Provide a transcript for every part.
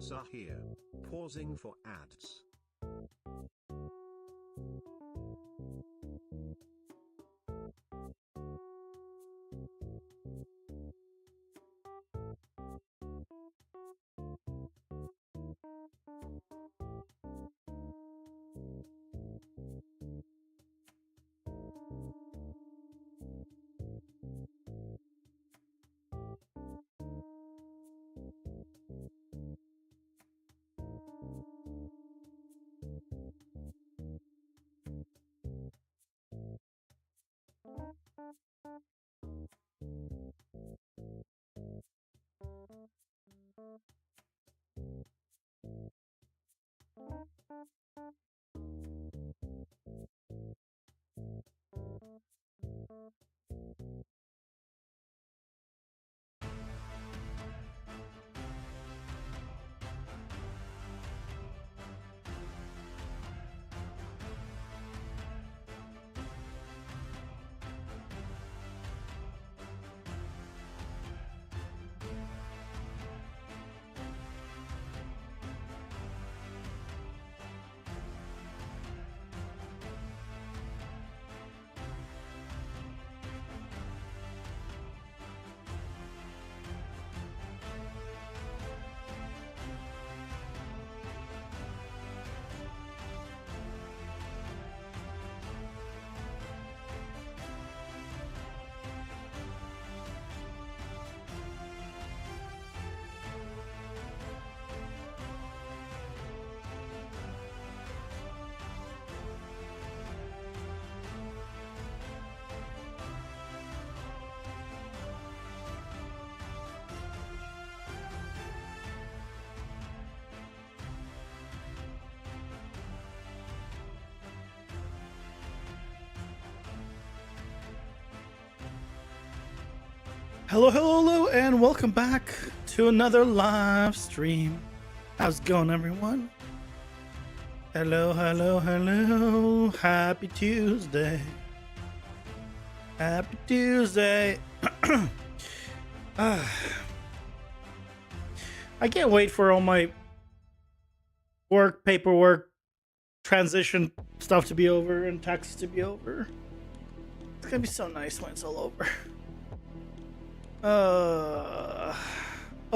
Ads are here. Pausing for ads. Hello, and welcome back to another live stream. How's it going, everyone? Hello. Happy Tuesday. Happy Tuesday. I can't wait for all my paperwork, transition stuff to be over and taxes to be over. It's gonna be so nice when it's all over. Oh,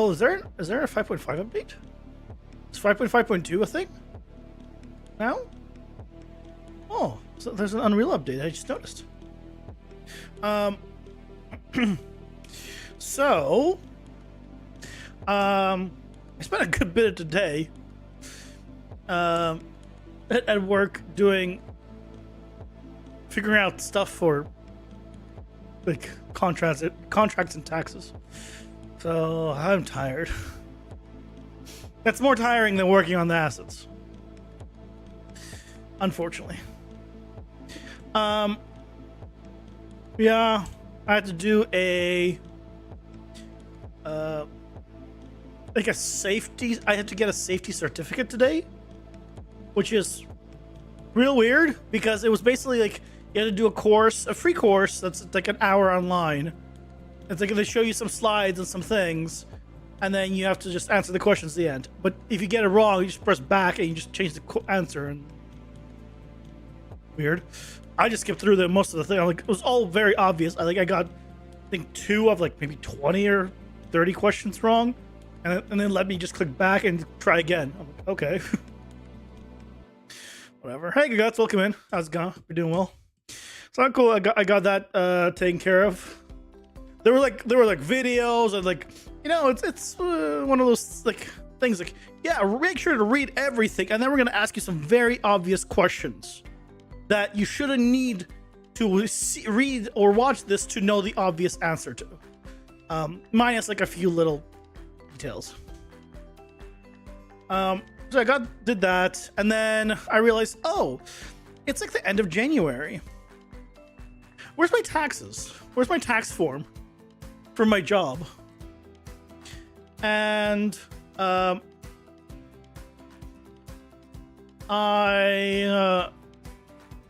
is there a 5.5 update? Is 5.5.2 a thing now? Oh, so there's an Unreal update. I just noticed. So, I spent a good bit of today at work figuring out stuff for like contracts and taxes. So I'm tired. That's more tiring than working on the assets, unfortunately. Yeah, I had to do a safety. I had to get a safety certificate today, which is real weird because it was basically like you had to do a free course that's like an hour online. It's like they show you some slides and some things, and then you have to just answer the questions at the end. But if you get it wrong, you just press back and you just change the answer. And weird. I just skipped through most of the thing. It was all very obvious. I got, I think 2 of like maybe 20 or 30 questions wrong, and then let me just click back and try again. I'm like, okay. Whatever. Hey, guys, welcome in. How's it going? We're doing well. So cool. I got that taken care of. There were like videos and it's one of those like things like, yeah, make sure to read everything, and then we're gonna ask you some very obvious questions that you shouldn't need to read or watch this to know the obvious answer to. Minus like a few little details. So I did that, and then I realized, oh, it's like the end of January. Where's my taxes? Where's my tax form for my job? And I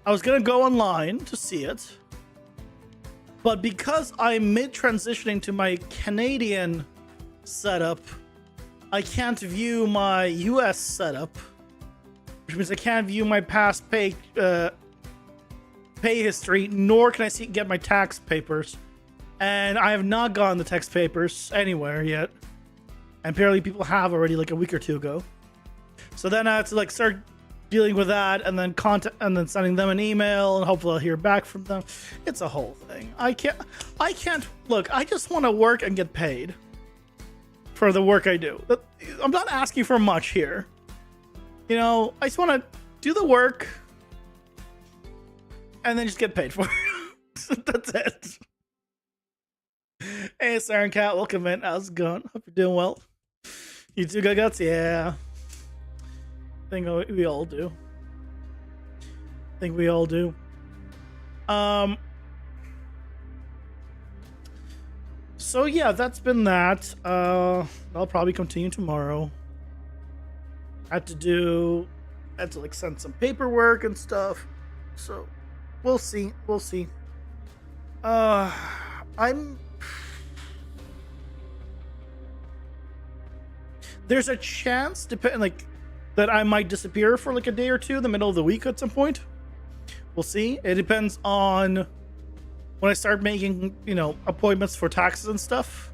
was gonna go online to see it, but because I'm mid-transitioning to my Canadian setup, I can't view my US setup, which means I can't view my past pay history, nor can I get my tax papers. And I have not gotten the tax papers anywhere yet. And apparently people have already like a week or two ago. So then I have to like start dealing with that, and then sending them an email, and hopefully I'll hear back from them. It's a whole thing. I can't look, I just want to work and get paid for the work I do. I'm not asking for much here. You know, I just want to do the work and then just get paid for it. That's it. Hey, Siren Cat, welcome in. How's it going? Hope you're doing well. You too, Guts? Yeah. I think we all do. So yeah, that's been that. I'll probably continue tomorrow. I had to like send some paperwork and stuff. So we'll see. There's a chance, that I might disappear for like a day or two in the middle of the week at some point. We'll see. It depends on when I start making, appointments for taxes and stuff.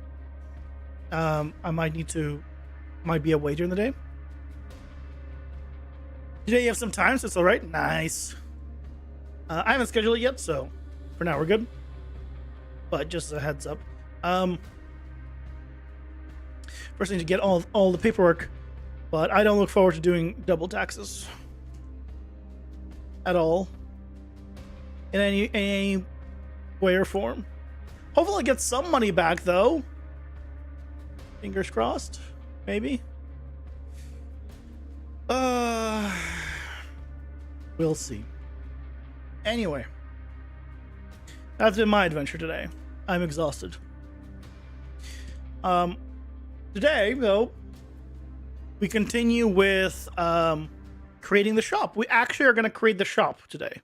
I might be away during the day. Today you have some time, so it's all right. Nice. I haven't scheduled it yet, so for now we're good. But just a heads up. First, I need to get all the paperwork, but I don't look forward to doing double taxes at all in any way or form. Hopefully, I get some money back though. Fingers crossed, maybe. We'll see. Anyway, that's been my adventure today. I'm exhausted. Today, though, we continue with creating the shop. We actually are going to create the shop today.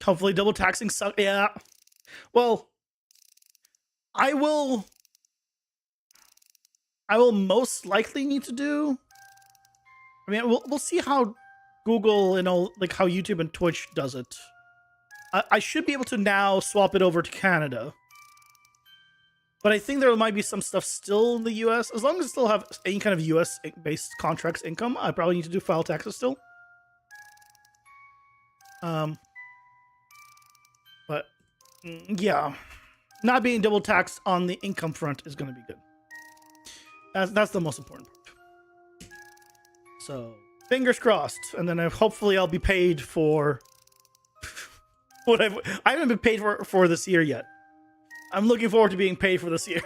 Hopefully, double taxing sucks. Yeah. Well, I will most likely need to do. I mean, we'll see how Google and how YouTube and Twitch does it. I should be able to now swap it over to Canada. But I think there might be some stuff still in the US. As long as I still have any kind of US-based contracts income, I probably need to do file taxes still. But yeah, not being double taxed on the income front is going to be good. That's the most important part. So fingers crossed, and then hopefully I'll be paid for what I haven't been paid for this year yet. I'm looking forward to being paid for this year.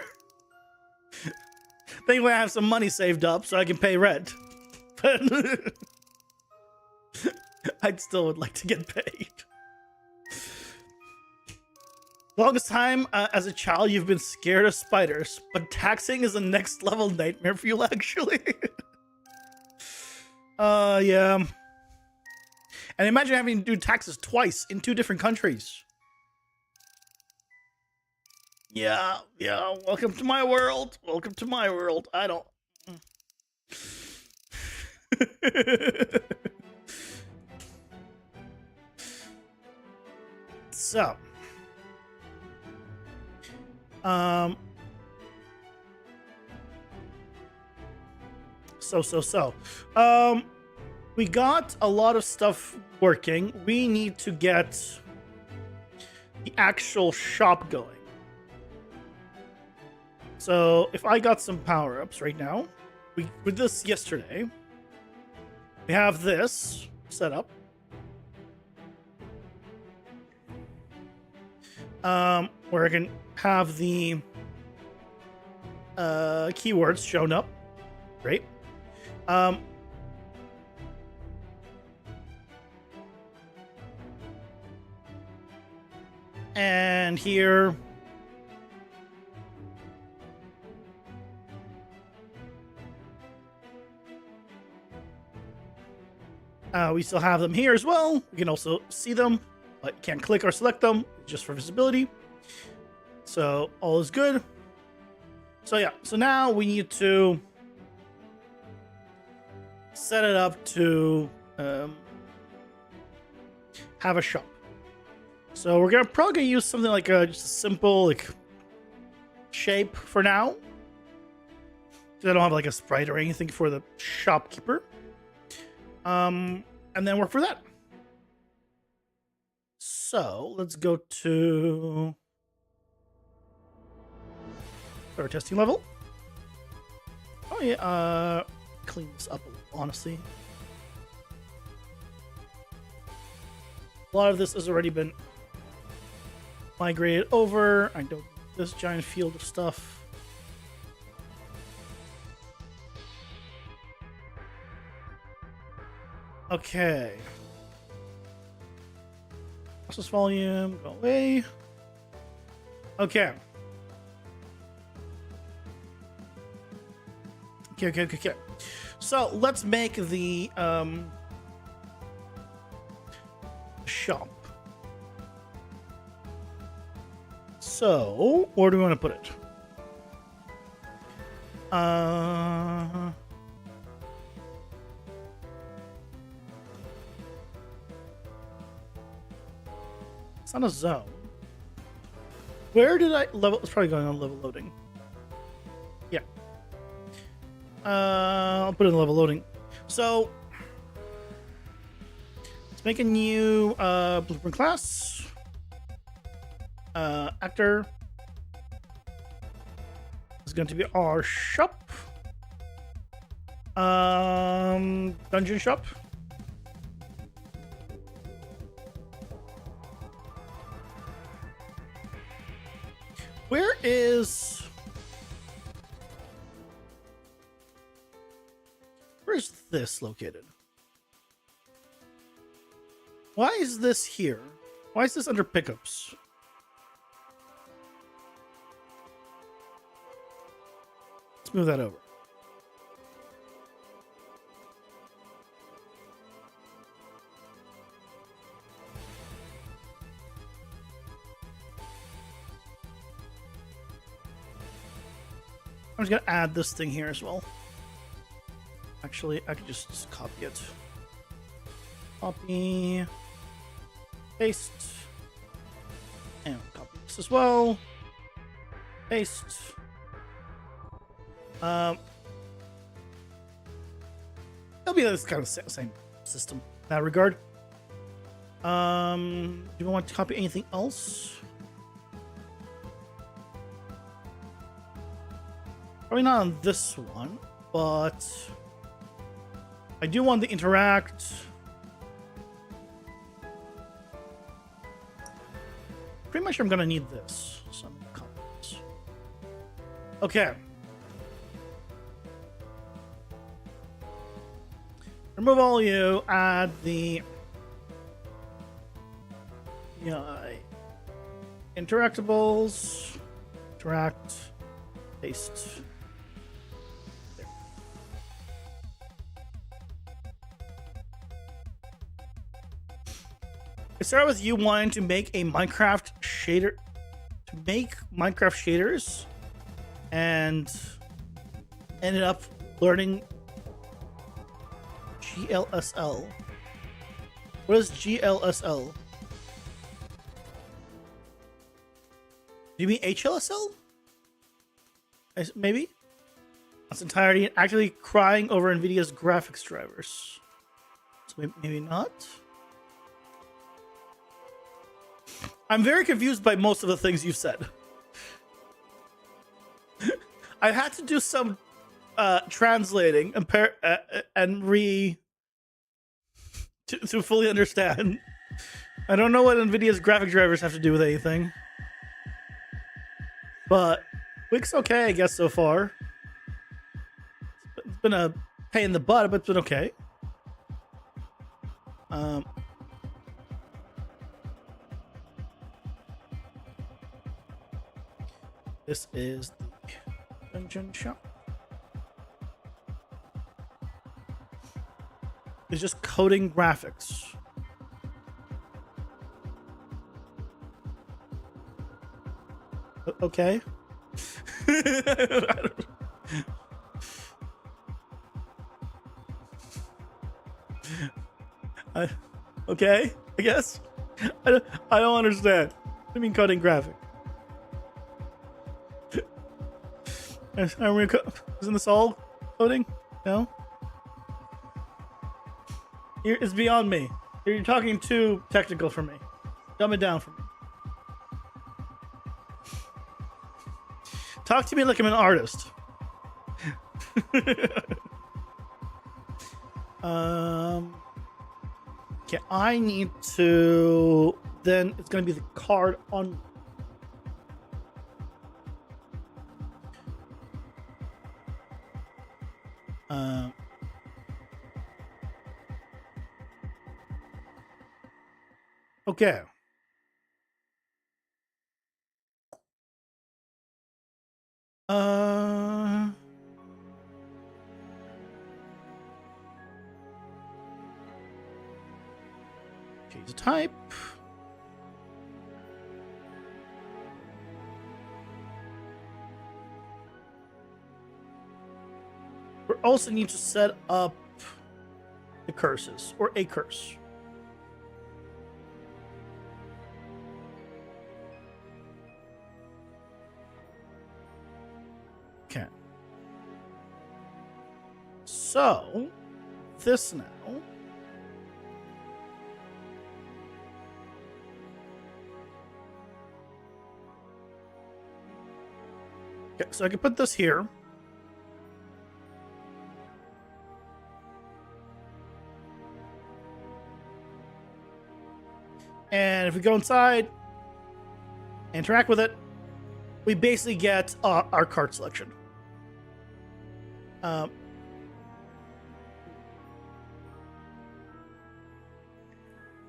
Thankfully, I have some money saved up so I can pay rent. But I still would like to get paid. Longest time as a child, you've been scared of spiders, but taxing is a next level nightmare for you, actually. Yeah. And imagine having to do taxes twice in 2 different countries. Yeah, welcome to my world. I don't... So... we got a lot of stuff working. We need to get the actual shop going. So if I got some power-ups right now, we did this yesterday. We have this set up. where I can have the keywords shown up. Great. And here we still have them here as well. We can also see them, but can't click or select them just for visibility. So all is good. So yeah, so now we need to set it up to have a shop. So we're probably gonna use something like just a simple like shape for now. I don't have like a sprite or anything for the shopkeeper. And then work for that. So let's go to our testing level. Oh yeah, clean this up a little, honestly. A lot of this has already been migrated over. I don't need this giant field of stuff. Okay. Process volume, go away. Okay. Okay. So let's make the shop. So where do we want to put it? It's not a zone. Where did I level? It's probably going on level loading. Yeah. I'll put it in level loading. So let's make a new blueprint class. Actor is going to be our shop. Dungeon shop. Where is this located? Why is this here? Why is this under pickups? Let's move that over. I'm just gonna add this thing here as well. Actually, I could just copy it. Copy, paste, and copy this as well. Paste. It'll be this kind of same system in that regard. Do we want to copy anything else? Probably not on this one, but I do want to interact. Pretty much I'm gonna need this. Some comments. Okay. Remove all you, add the interactables, interact, paste. There. I start with you wanting to make a Minecraft shader, to make Minecraft shaders, and ended up learning GLSL. What is GLSL? Do you mean HLSL? Maybe? That's entirety and actually crying over NVIDIA's graphics drivers. So maybe not? I'm very confused by most of the things you've said. I had to do some translating and to fully understand. I don't know what NVIDIA's graphic drivers have to do with anything. But week's okay, I guess, so far. It's been a pain in the butt, but it's been okay. This is the dungeon shop. It's just coding graphics. Okay. Okay, I guess. I don't understand. What do you mean coding graphic? Isn't this all coding? No? It's beyond me. You're talking too technical for me. Dumb it down for me. Talk to me like I'm an artist. Okay, I need to... Then it's going to be the card on... Okay. Change the type. We also need to set up the curses, or a curse. Okay. So, this now. Okay, so I can put this here. And if we go inside, interact with it, we basically get our card selection.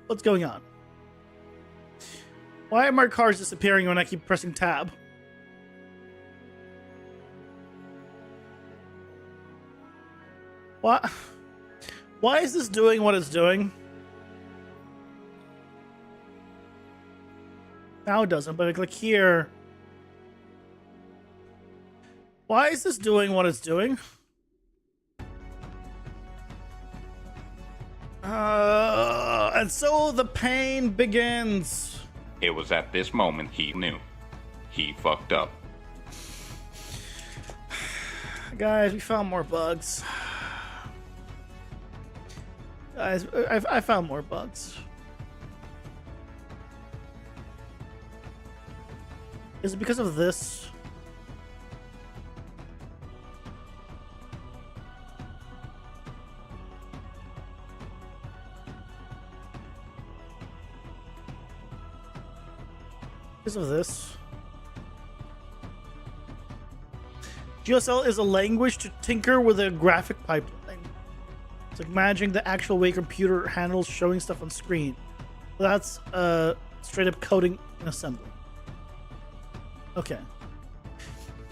What's going on? Why are my cards disappearing when I keep pressing tab? What? Why is this doing what it's doing? Now it doesn't, but I click here. Why is this doing what it's doing? And so the pain begins. It was at this moment he knew. He fucked up. Guys, we found more bugs. Guys, I found more bugs. Is it because of this? Because of this? GSL is a language to tinker with a graphic pipeline. It's like managing the actual way computer handles showing stuff on screen. That's straight up coding in assembly. Okay.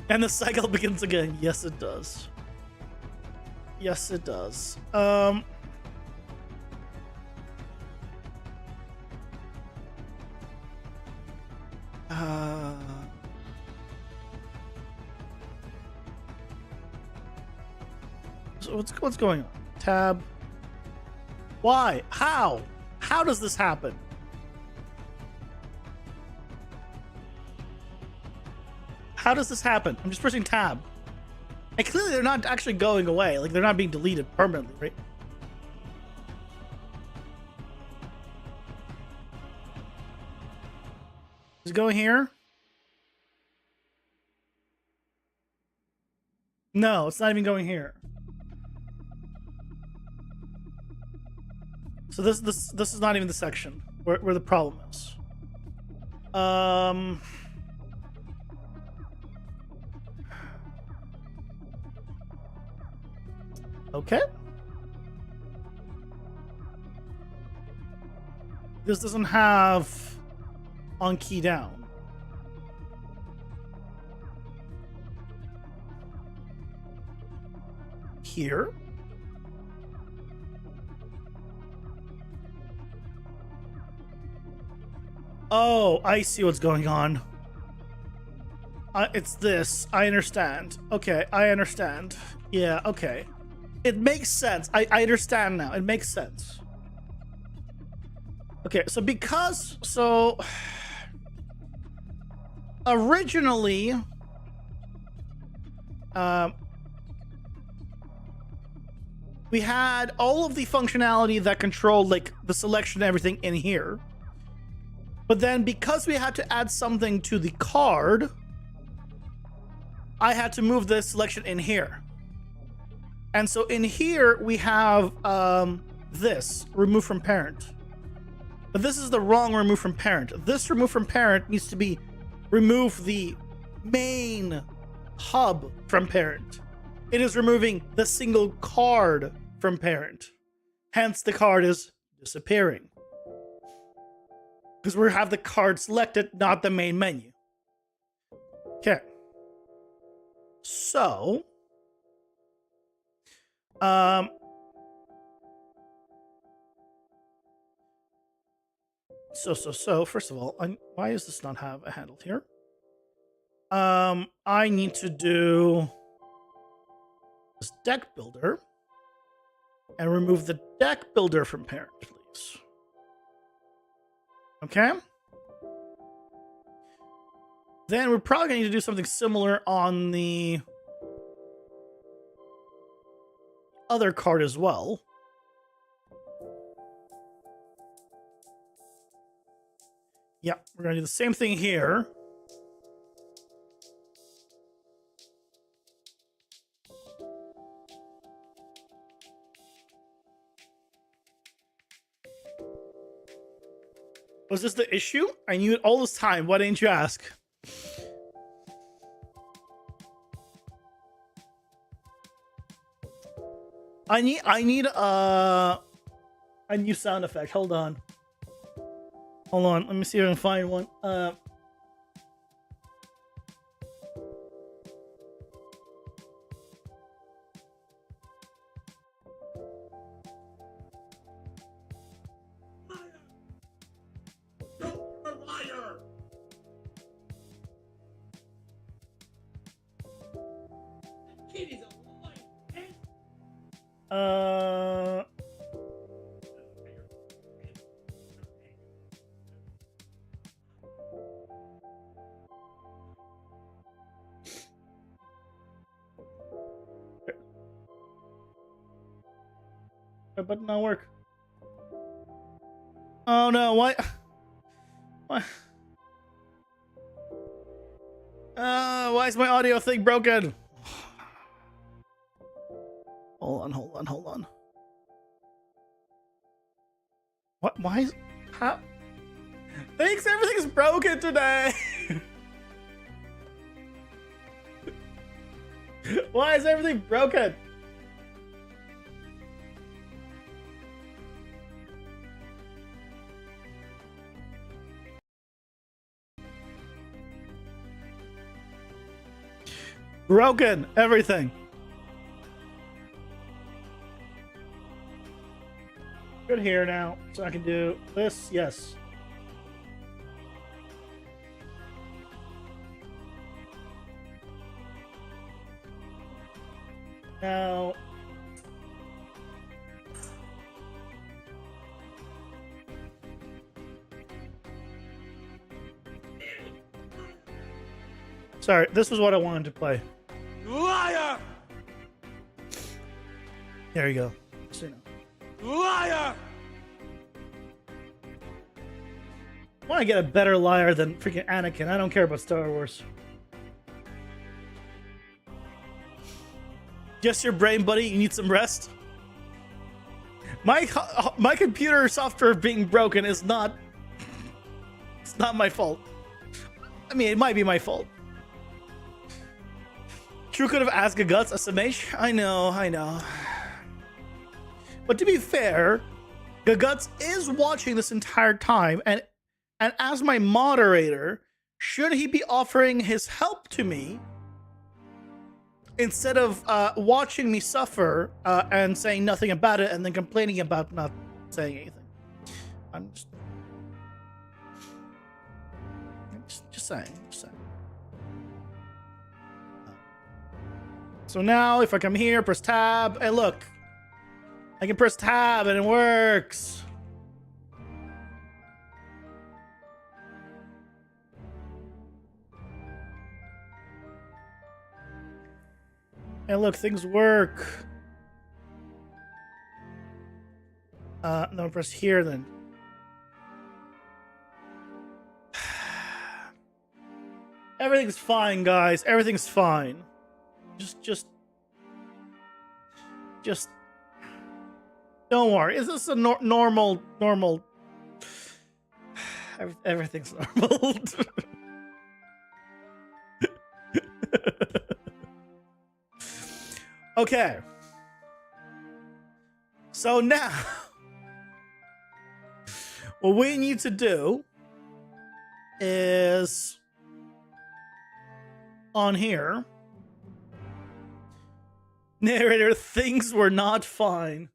And the cycle begins again. Yes, it does. Yes, it does. So what's going on? Tab. Why? How? How does this happen? How does this happen? I'm just pressing tab. And clearly they're not actually going away. Like, they're not being deleted permanently, right? Is it going here? No, it's not even going here. So this is not even the section where the problem is. Okay. This doesn't have on key down. Here. Oh, I see what's going on. It's this. I understand. Okay, I understand. Yeah, okay. It makes sense. I understand now. It makes sense. Okay, so because... So... Originally... we had all of the functionality that controlled, like, the selection and everything in here. But then because we had to add something to the card, I had to move the selection in here. And so in here, we have this, remove from parent. But this is the wrong remove from parent. This remove from parent needs to be remove the main hub from parent. It is removing the single card from parent. Hence, the card is disappearing. Because we have the card selected, not the main menu. Okay. So, first of all, why does this not have a handle here? I need to do this deck builder and remove the deck builder from parent, please. Okay. Then we're probably going to need to do something similar on the other card as well. Yeah, we're going to do the same thing here. Was this the issue? I knew it all this time. Why didn't you ask? I need a new sound effect. Hold on. Hold on. Let me see if I can find one. That button not work. Oh no, what? What? Why is my audio thing broken? Hold on. What? Why is... How? Thanks, everything's broken today! Why is everything broken? Broken everything. Good here now, so I can do this. Yes. Now. Sorry, this was what I wanted to play. Liar! There you go. So, you know. Liar! I want to get a better liar than freaking Anakin. I don't care about Star Wars. Just your brain, buddy. You need some rest. My computer software being broken is not... It's not my fault. I mean, it might be my fault. True could have asked a guts SMH. I know. But to be fair, Gaguts is watching this entire time, and as my moderator, should he be offering his help to me instead of watching me suffer and saying nothing about it and then complaining about not saying anything? I'm just saying. So now, if I come here, press tab, and look, I can press tab and it works. And look, things work. No, press here then. Everything's fine, guys. Everything's fine. Just don't worry. Is this a normal? Everything's normal. Okay. So now, what we need to do is on here. Narrator, things were not fine.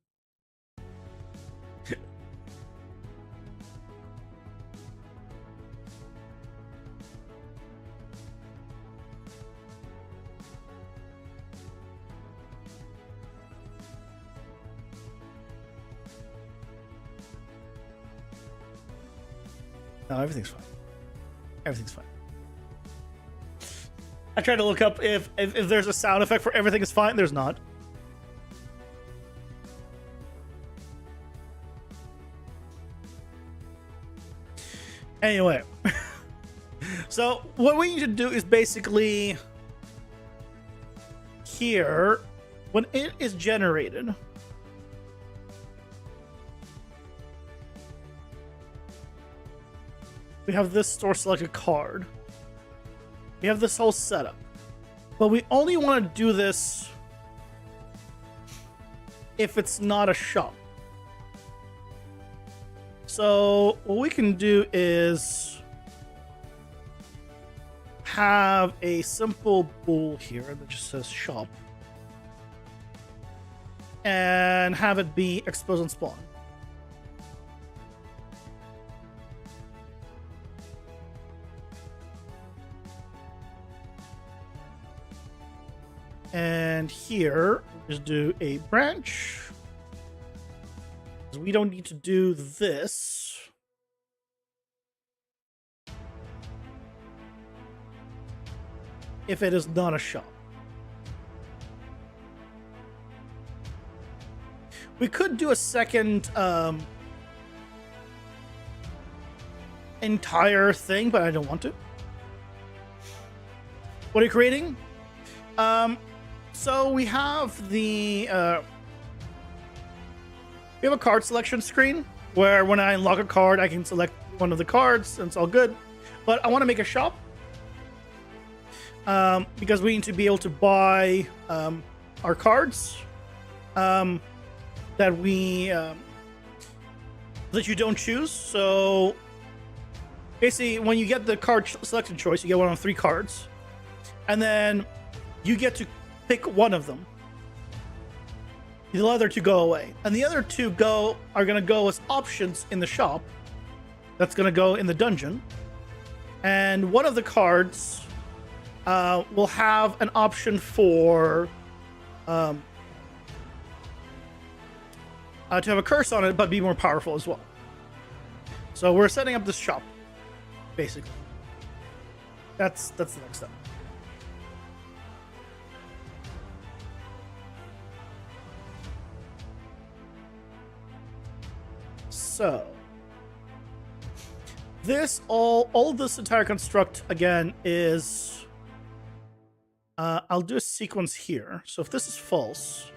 No, everything's fine. Everything's fine. I tried to look up if there's a sound effect for everything is fine. There's not. Anyway. So what we need to do is basically here, when it is generated, we have this store selected card. We have this whole setup, but we only want to do this if it's not a shop. So what we can do is have a simple bool here that just says shop and have it be expose and spawn. And here, just do a branch. We don't need to do this. If it is not a shop. We could do a second entire thing, but I don't want to. What are you creating? So we have the we have a card selection screen where when I unlock a card, I can select one of the cards and it's all good. But I want to make a shop because we need to be able to buy our cards that we that you don't choose. So basically, when you get the card selection choice, you get one of 3 cards, and then you get to pick one of them. The other 2 go away, and the other 2 are going to go as options in the shop. That's going to go in the dungeon, and one of the cards will have an option for to have a curse on it, but be more powerful as well. So we're setting up this shop, basically. That's the next step. So this all this entire construct again is I'll do a sequence here. So if this is false,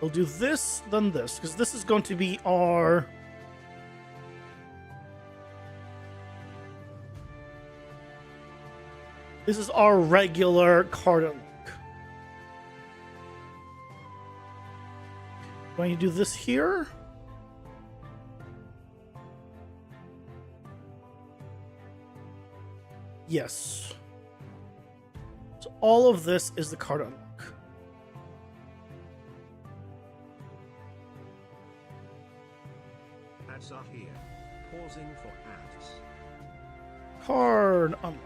we'll do this, then this, because this is going to be our regular card unlock. Going to do this here. Yes. So all of this is the card unlock. Ads are here. Pausing for ads. Card unlock.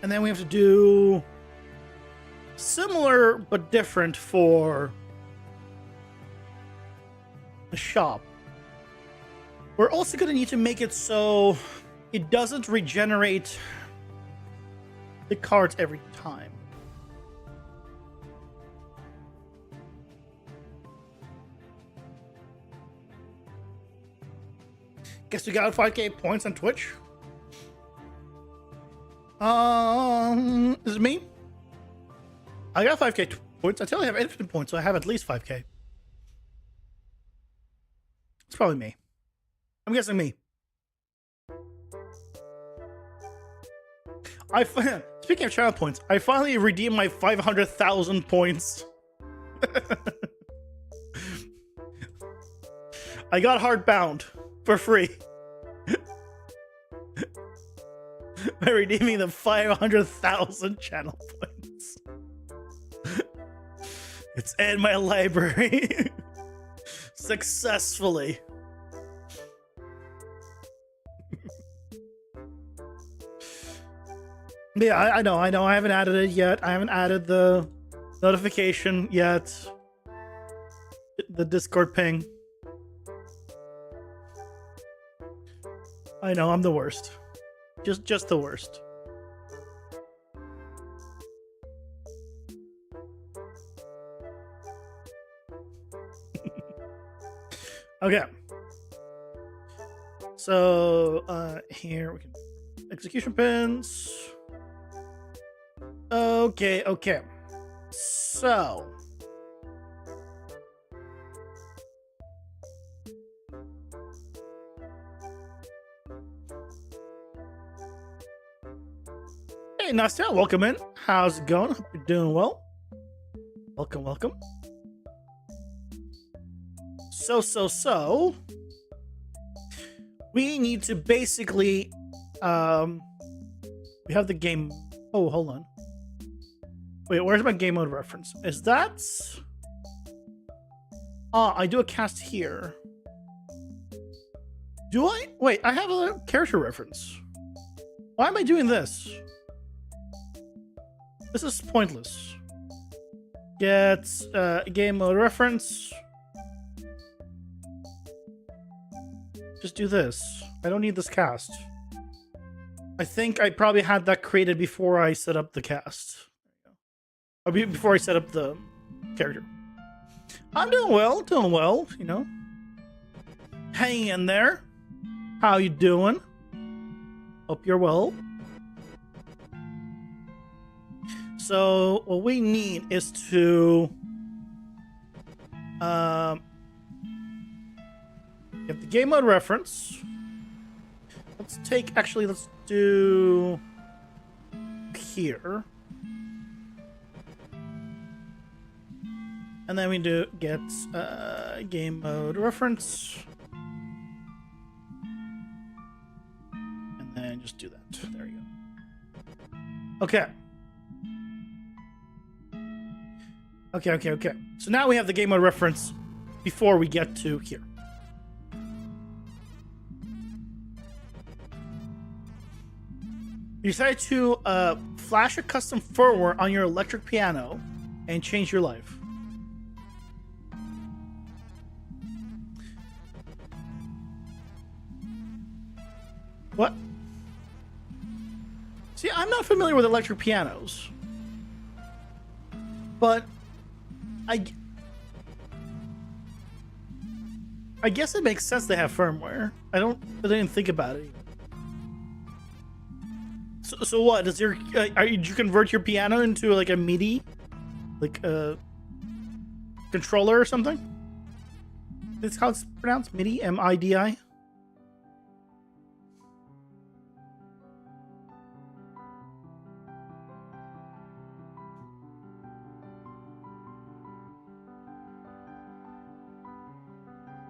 And then we have to do similar but different for the shop. We're also going to need to make it so it doesn't regenerate the cards every time. Guess we got 5k points on Twitch. Is it me? I got 5k points. I tell you I have infinite points, so I have at least 5k. It's probably me. I'm guessing me. Speaking of channel points, I finally redeemed my 500,000 points. I got hardbound for free. By redeeming the 500,000 channel points. It's in my library. Successfully. Yeah, I know. I haven't added it yet. I haven't added the notification yet. The Discord ping. I know, I'm the worst. Just the worst. Okay. So, here we can execution pins. Okay. So, hey, Nastya, welcome in. How's it going? Hope you're doing well. Welcome. So, we need to basically, we have the game. Oh, hold on. Wait, where's my game mode reference? Is that? I do a cast here. Do I? Wait, I have a character reference. Why am I doing this? This is pointless. Get game mode reference. Just do this. I don't need this cast. I think I probably had that created before I set up the cast. Or before I set up the character. I'm doing well, you know. Hanging in there. How you doing? Hope you're well. So what we need is to get the game mode reference. Let's do here. And then we do get game mode reference. And then just do that. There you go. Okay. Okay. So now we have the game mode reference before we get to here. You decide to flash a custom firmware on your electric piano and change your life. What? See, I'm not familiar with electric pianos. But I guess it makes sense they have firmware. I didn't think about it. So what? Did you convert your piano into like a MIDI, like a controller or something? This is how it's pronounced? MIDI? M-I-D-I?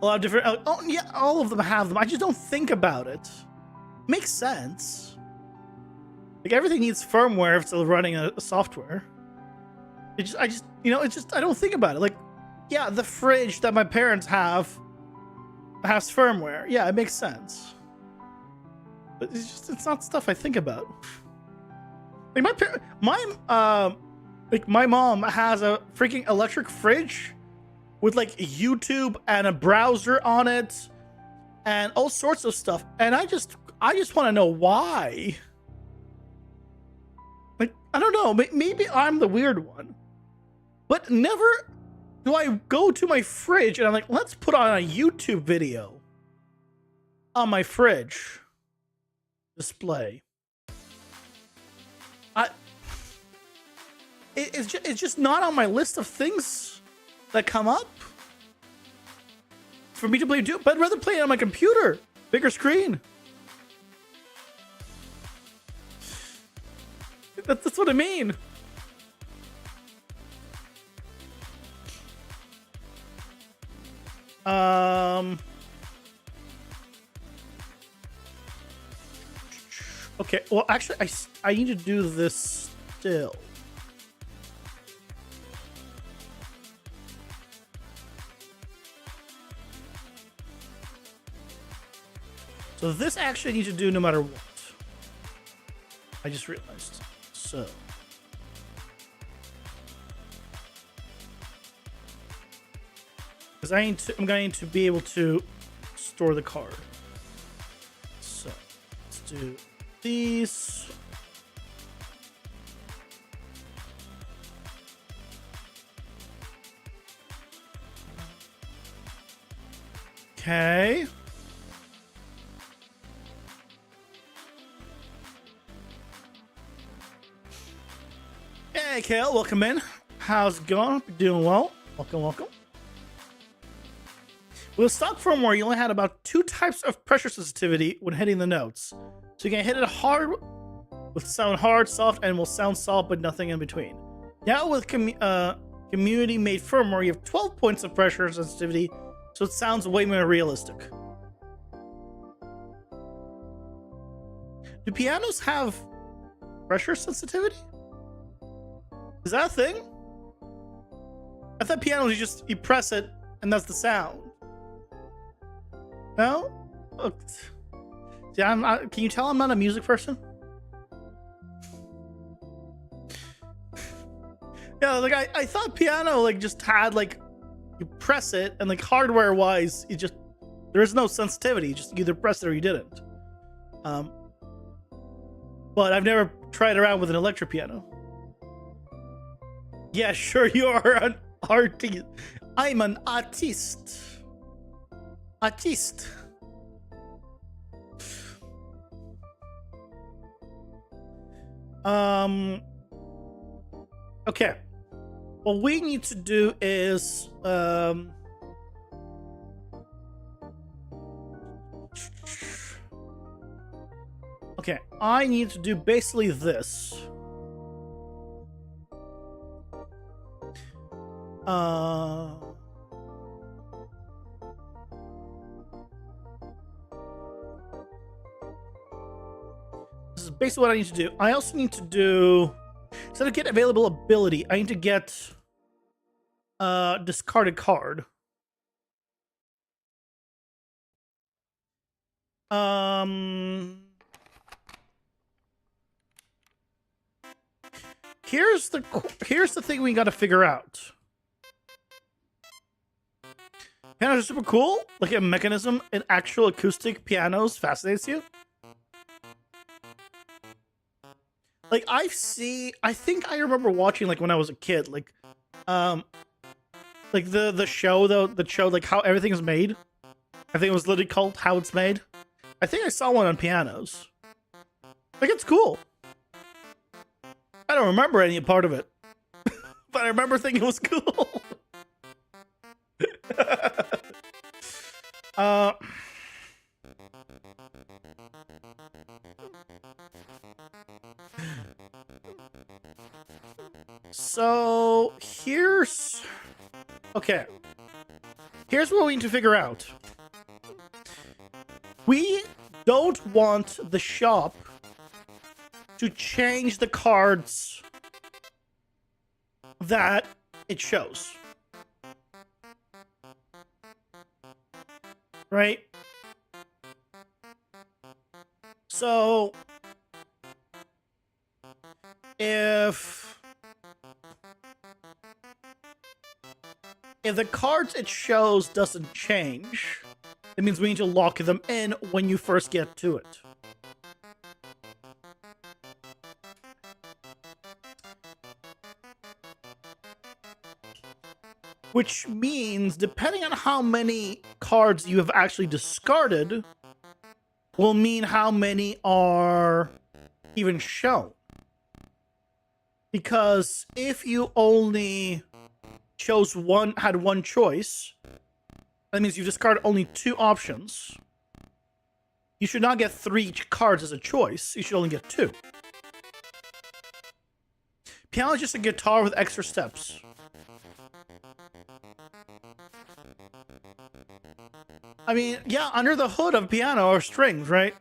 A lot of different... Oh, yeah, all of them have them. I just don't think about it. Makes sense. Like, everything needs firmware if it's running a software. I don't think about it. Like, yeah, the fridge that my parents have has firmware. Yeah, it makes sense. But it's not stuff I think about. Like, my mom has a freaking electric fridge with like YouTube and a browser on it and all sorts of stuff. And I just want to know why. Like, I don't know, maybe I'm the weird one, but never do I go to my fridge and I'm like, let's put on a YouTube video on my fridge display. It's just not on my list of things that come up for me to play. But I'd rather play it on my computer, bigger screen. That's what I mean. Okay, well, actually, I need to do this still. So this actually I need to do no matter what. I just realized. So. Because I'm going to be able to store the card. So let's do these. Okay. Hey, Kale, welcome in. How's it going? Hope you're doing well. Welcome, welcome. With stock firmware, you only had about 2 types of pressure sensitivity when hitting the notes. So you can hit it hard with sound hard, soft, and will sound soft, but nothing in between. Now with community-made firmware, you have 12 points of pressure sensitivity, so it sounds way more realistic. Do pianos have pressure sensitivity? Is that a thing? I thought pianos, you press it, and that's the sound. No? Look. See, can you tell I'm not a music person? Yeah, like I thought piano like just had like you press it and like hardware wise, there is no sensitivity. You just either press it or you didn't. But I've never tried around with an electric piano. Yeah, sure you are an artist. I'm an artist. Artist. Okay. What we need to do is okay, I need to do basically this. This is basically what I need to do. I also need to do, instead of get available ability, I need to get discarded card. Here's the thing we got to figure out. Pianos are super cool. Like a mechanism in actual acoustic pianos fascinates you. Like I think I remember watching like when I was a kid, like the show though, the show like how everything is made. I think it was literally called How It's Made. I think I saw one on pianos. Like it's cool. I don't remember any part of it, but I remember thinking it was cool. Uh, so here's okay. Here's what we need to figure out. We don't want the shop to change the cards that it shows. Right? So if the cards it shows doesn't change, it means we need to lock them in when you first get to it. Which means, depending on how many cards you have actually discarded, will mean how many are even shown. Because if you only had one choice, that means you discard only 2 options. You should not get 3 cards as a choice. You should only get 2. Piano is just a guitar with extra steps. I mean, yeah, under the hood of piano are strings, right?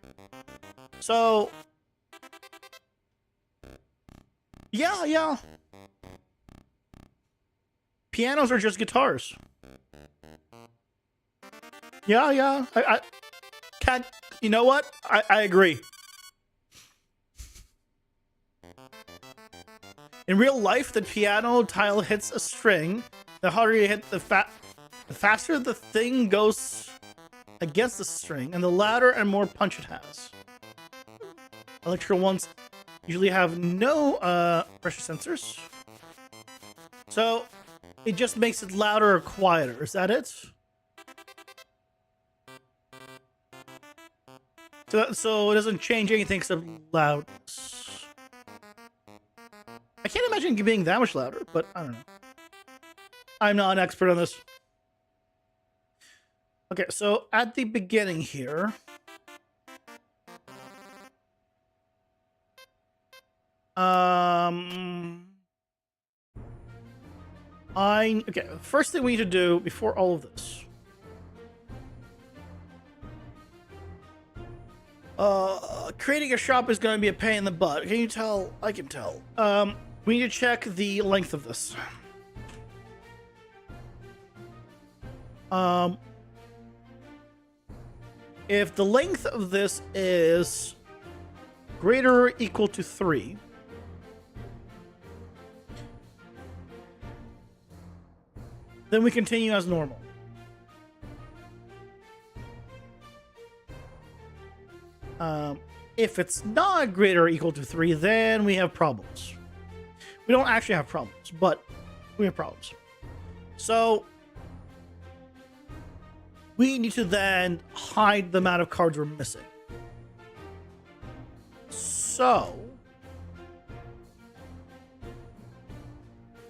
So, yeah. Pianos are just guitars. Yeah. I can't. You know what? I agree. In real life, the piano tile hits a string. The harder you hit, the faster the thing goes against the string, and the louder and more punch it has. Electrical ones usually have no pressure sensors, so it just makes it louder or quieter. Is that it? So it doesn't change anything except loudness. I can't imagine it being that much louder, but I don't know. I'm not an expert on this. Okay, so at the beginning here, okay, first thing we need to do before all of this, creating a shop is going to be a pain in the butt. Can you tell? I can tell. We need to check the length of this. If the length of this is greater or equal to 3, then we continue as normal. If it's not greater or equal to 3, then we have problems. We don't actually have problems, but we have problems. So we need to then hide the amount of cards we're missing. So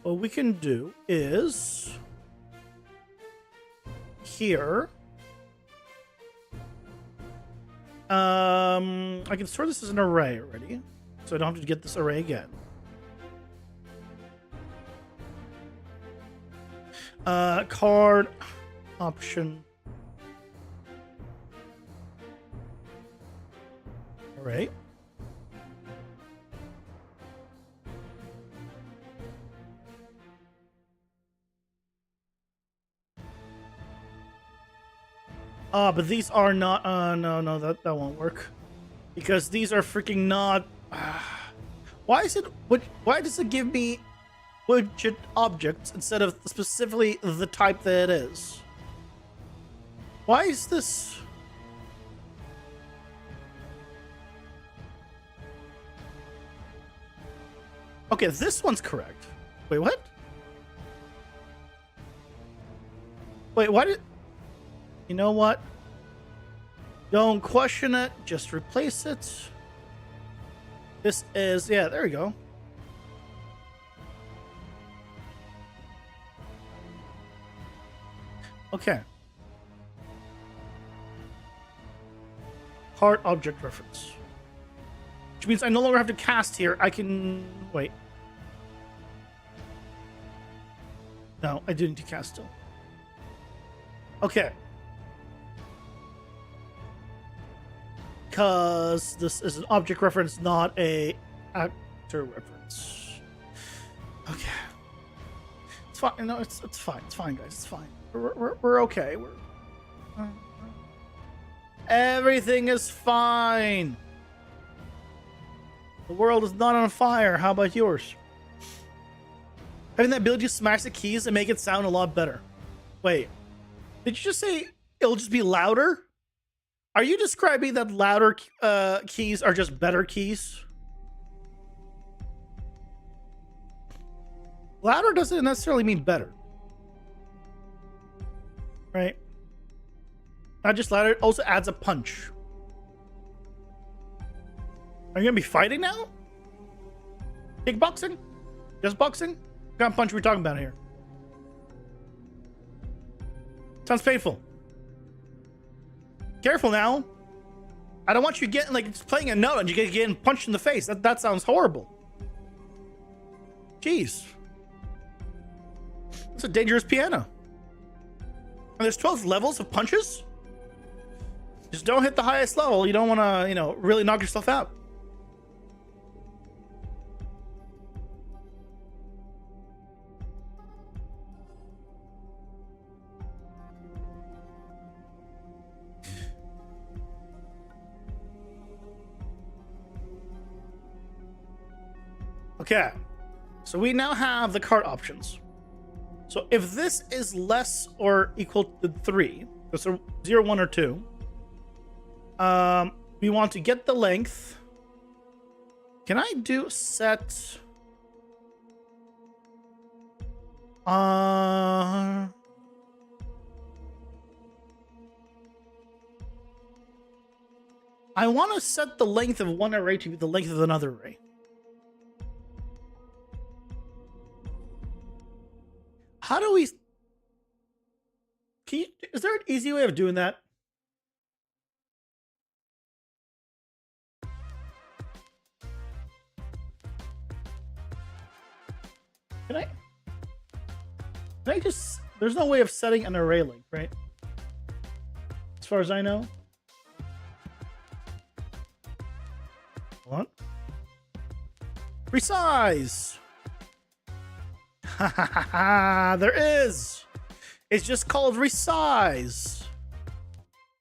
what we can do is here. I can store this as an array already, so I don't have to get this array again. Card option array. But these are not, no, that won't work. Because these are freaking not, why does it give me widget objects instead of specifically the type that it is? Why is this? Okay, this one's correct. Wait, what? Wait, why did... You know what? Don't question it. Just replace it. This is... Yeah, there we go. Okay. Card object reference. Which means I no longer have to cast here. I can... Wait. No, I didn't cast still. Okay. Because this is an object reference, not a actor reference. Okay. It's fine. No, it's fine. It's fine, guys. It's fine. We're okay. Everything is fine. The world is not on fire. How about yours? Having the ability to smash the keys and make it sound a lot better. Wait. Did you just say it'll just be louder? Are you describing that louder keys are just better keys? Louder doesn't necessarily mean better. Right? Not just louder, it also adds a punch. Are you gonna be fighting now? Kickboxing? Just boxing? What kind of punch are we talking about here? Sounds painful. Careful now. I don't want you getting like just playing a note and you getting punched in the face. That sounds horrible. Jeez. It's a dangerous piano. And there's 12 levels of punches? Just don't hit the highest level. You don't want to, really knock yourself out. Okay, so we now have the card options. So if this is less or equal to 3, so 0, 1, or 2, we want to get the length. Can I do set? I want to set the length of one array to be the length of another array. How do we... is there an easy way of doing that? Can I just... There's no way of setting an array length, right? As far as I know. Hold on. Resize! There is. It's just called resize.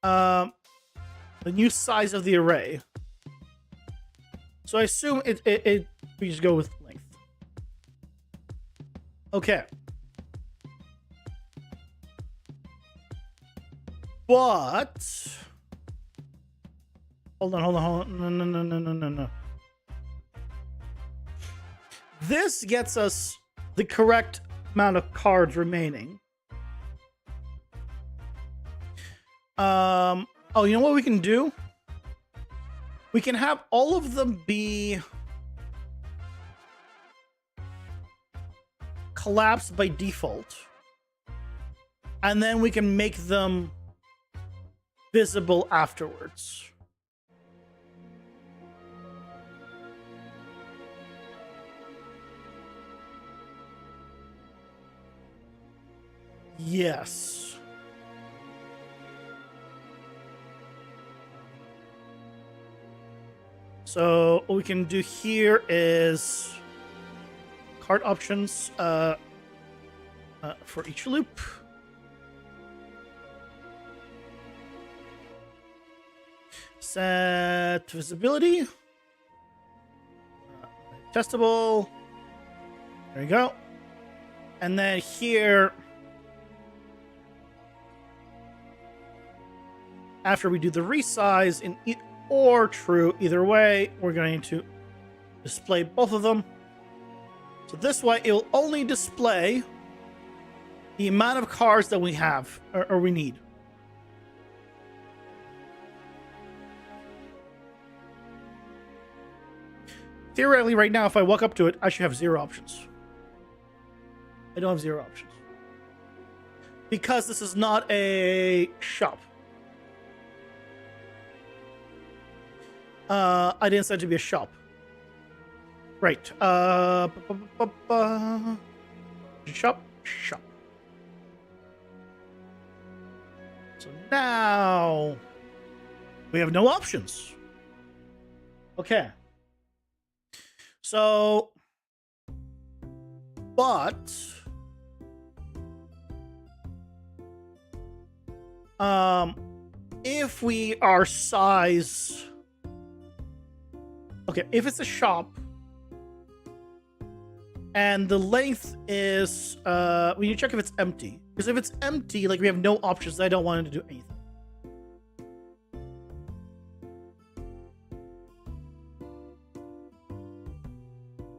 The new size of the array. So I assume we just go with length. Okay. But hold on. No. This gets us the correct amount of cards remaining. Oh, you know what we can do? We can have all of them be collapsed by default. And then we can make them visible afterwards. Yes. So what we can do here is card options for each loop. Set visibility. Testable. There you go. And then here, after we do the resize in or true, either way, we're going to display both of them. So this way, it will only display the amount of cards that we have or we need. Theoretically, right now, if I walk up to it, I should have 0 options. I don't have 0 options. Because this is not a shop. I didn't set it to be a shop. Right. Shop. So now we have no options. Okay. So, but if we are size, okay, if it's a shop and the length is we need to check if it's empty, because if it's empty, like, we have no options. I don't want it to do anything.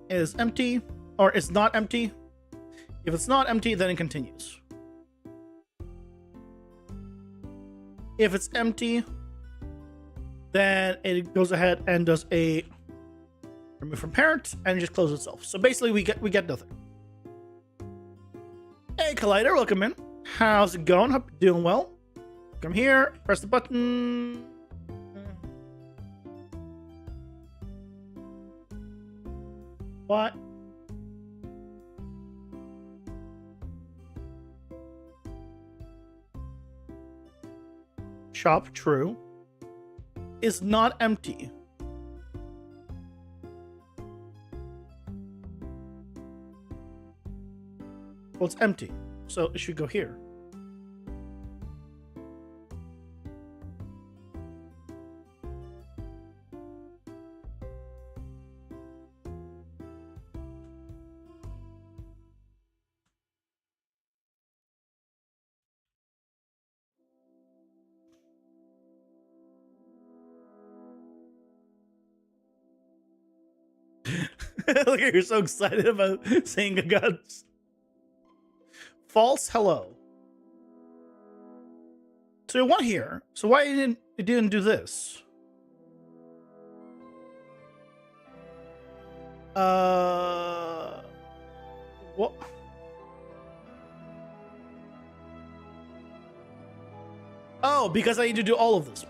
It is empty, or it's not empty. If it's not empty, then it continues. If it's empty, then it goes ahead and does a remove from parent and just closes itself. So basically, we get nothing. Hey, Collider, welcome in. How's it going? Hope you're doing well. Come here, press the button. What? Shop, true. Is not empty. Well, it's empty, so it should go here. Look, you're so excited about saying a guns. False hello. So it went here. So why it didn't do this? What? Oh, because I need to do all of this.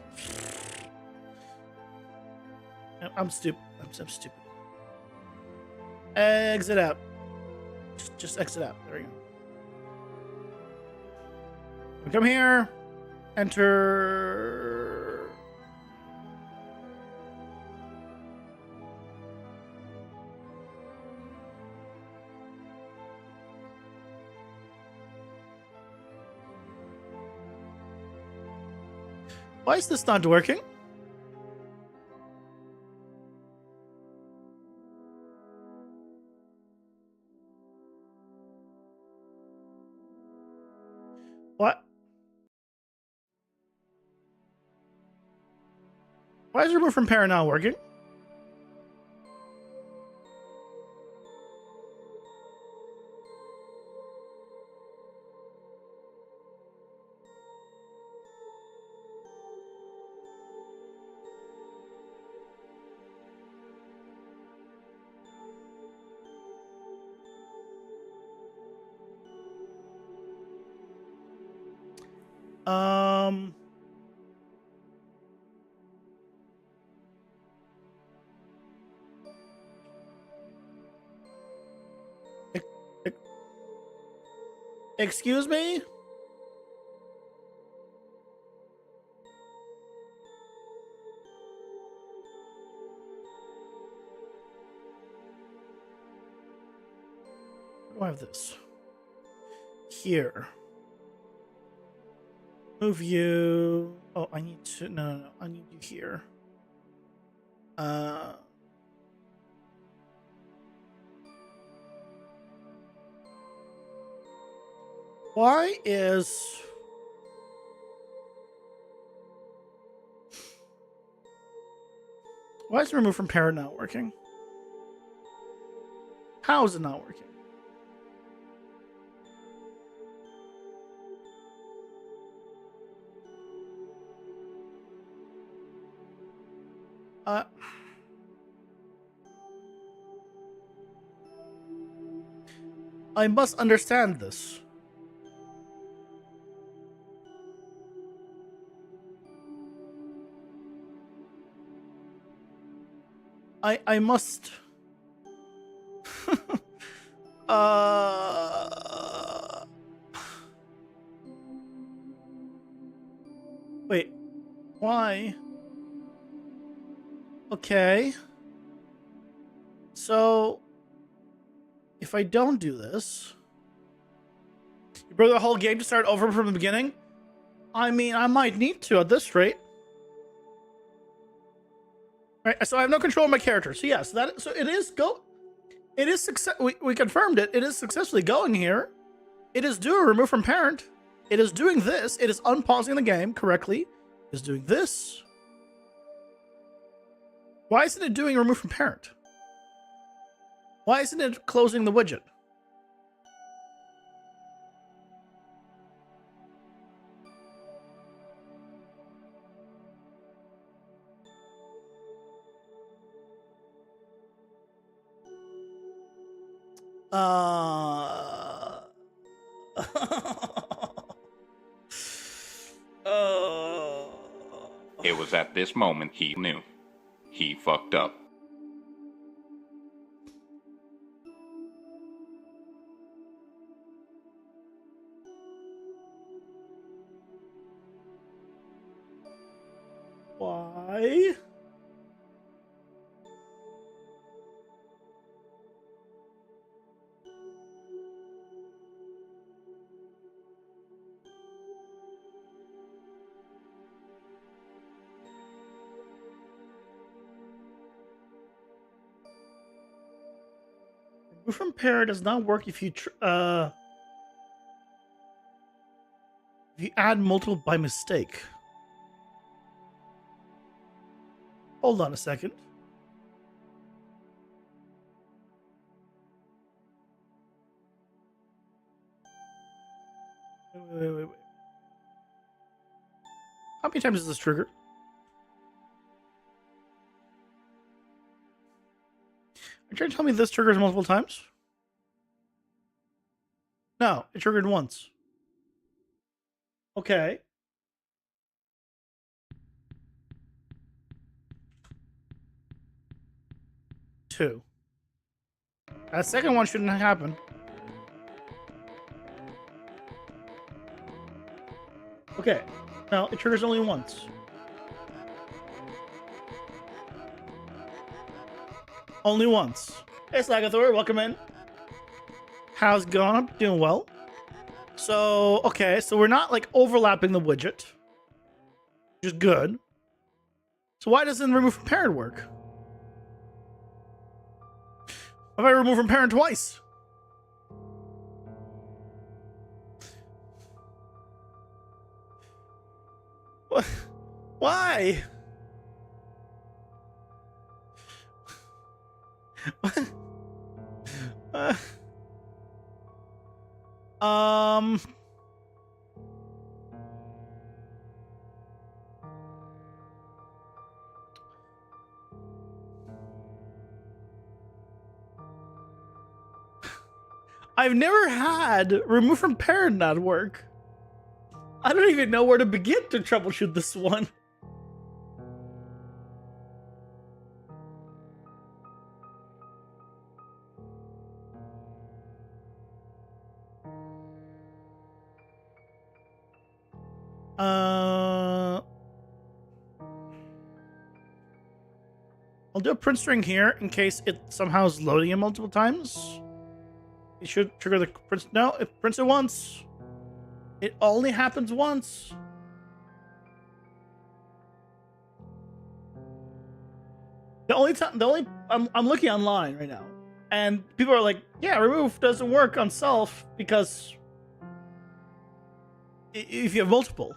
I'm stupid. I'm stupid. Exit out. Just exit out. There you go. We come here. Enter. Why is this not working? What? Why is remove from parent not working? Excuse me? Where do I have this? Here. Move you. Oh, I need to. No. I need you here. Why is remove from parent not working? How is it not working? I must understand this. I must. Wait. Why? Okay. So, if I don't do this, you broke the whole game to start over from the beginning? I mean, I might need to at this rate. Right, so I have no control of my character. So yes, so it is it is success. We confirmed it. It is successfully going here. It is doing remove from parent. It is doing this. It is unpausing the game correctly. It is doing this. Why isn't it doing remove from parent? Why isn't it closing the widget? It was at this moment he knew. He fucked up. Why? Remove from pair does not work if you add multiple by mistake. Hold on a second. Wait. How many times is this trigger? Are you trying to tell me this triggers multiple times? No, it triggered once. Okay. Two. That second one shouldn't happen. Okay. No, it triggers only once. Only once. Hey, Slagathor, welcome in. How's it going? I'm doing well. So, okay, so we're not like overlapping the widget, which is good. So why doesn't remove from parent work? Why have I removed from parent twice? What? Why? What? I've never had remove from parent not work. I don't even know where to begin to troubleshoot this one. I'll do a print string here in case it somehow is loading it multiple times. It should trigger the print. No, it prints it once. It only happens once. I'm looking online right now, and people are like, "Yeah, remove doesn't work on self because if you have multiple,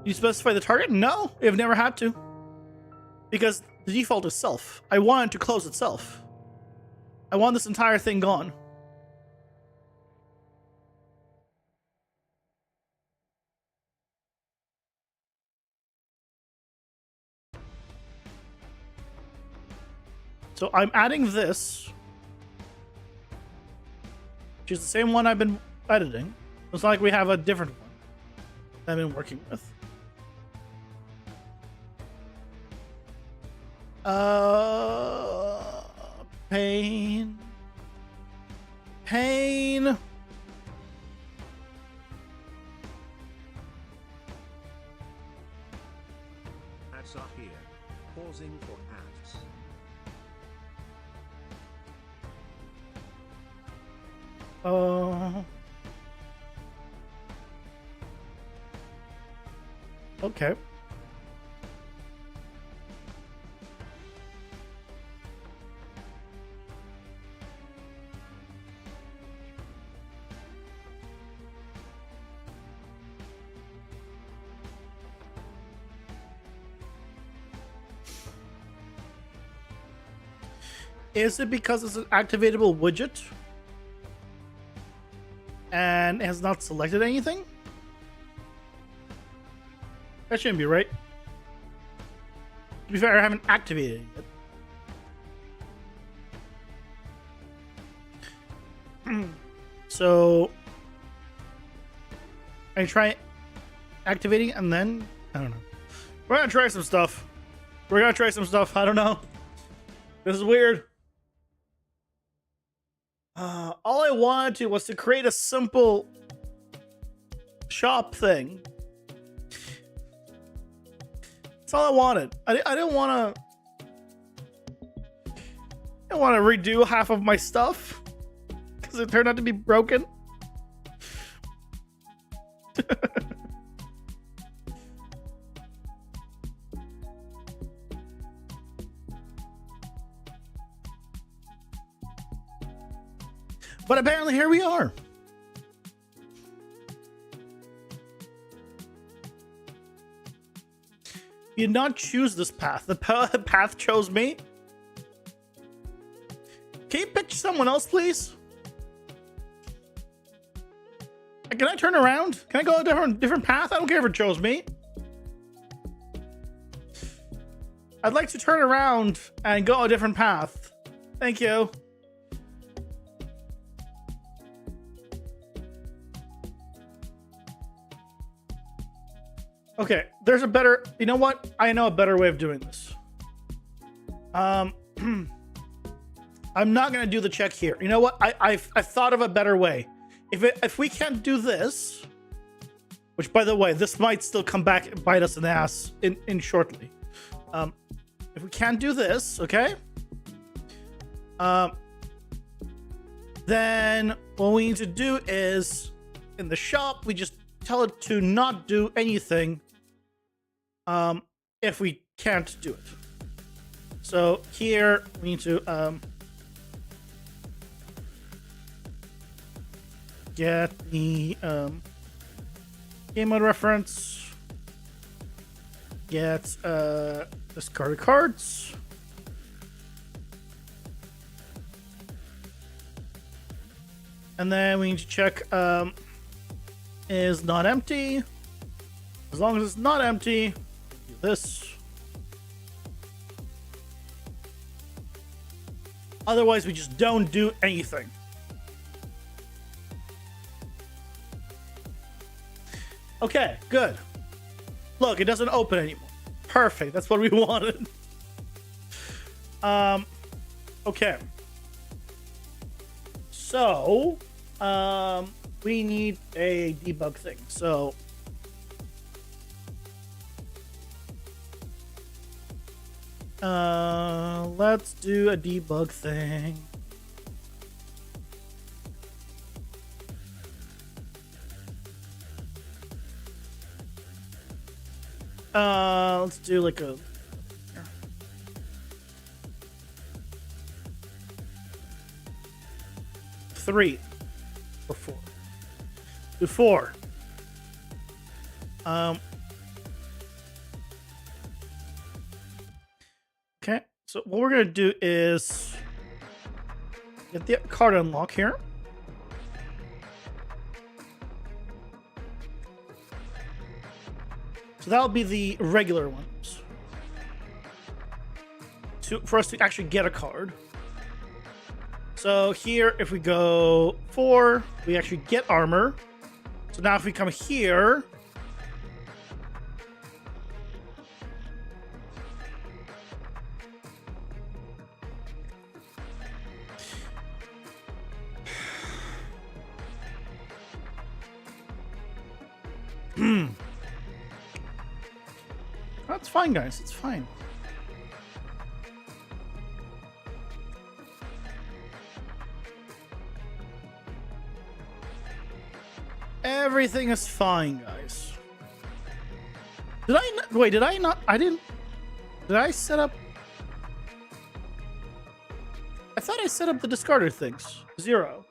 you specify the target." No, I've never had to, because the default is self. I want it to close itself. I want this entire thing gone. So I'm adding this, which is the same one I've been editing. It's not like we have a different one that I've been working with. Pain. Pain. Ads are here. Pausing for ads. Okay. Is it because it's an activatable widget and it has not selected anything? That shouldn't be right. To be fair, I haven't activated it yet. So I try activating it and then I don't know. We're gonna try some stuff. I don't know. This is weird. All I wanted to was to create a simple shop thing. That's all I wanted. I didn't want to redo half of my stuff because it turned out to be broken. But apparently here we are. You did not choose this path. The path chose me. Can you pitch someone else, please? Can I turn around? Can I go a different path? I don't care if it chose me. I'd like to turn around and go a different path. Thank you. Okay, there's a better... You know what? I know a better way of doing this. I'm not going to do the check here. You know what? I've thought of a better way. If we can't do this... Which, by the way, this might still come back and bite us in the ass in shortly. If we can't do this, okay? Then what we need to do is... In the shop, we just tell it to not do anything if we can't do it. So here we need to get the game mode reference, get discarded cards, and then we need to check is not empty. As long as it's not empty, do this. Otherwise, we just don't do anything. Okay, good. Look, it doesn't open anymore. Perfect. That's what we wanted. Okay. So, we need a debug thing. So let's do a debug thing. Let's do like a 3 or 4. Do 4. Okay, so what we're gonna do is get the card unlock here. So that'll be the regular ones. For us to actually get a card. So here, if we go 4, we actually get armor. So now if we come here, That's fine, guys. It's fine. Everything is fine, guys. Did I not, wait, did I not, I didn't, did I set up, I thought I set up the discarder things. 0.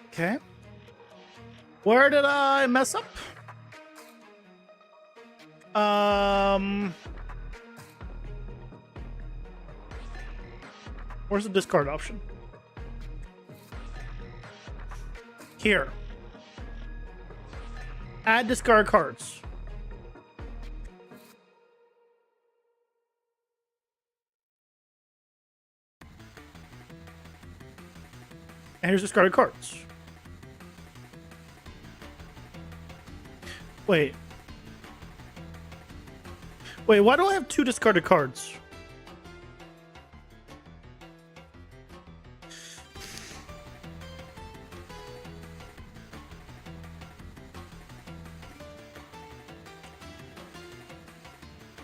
Okay. Where did I mess up? Where's the discard option? Here. Add discard cards. And here's discarded cards. Wait. Wait, why do I have 2 discarded cards?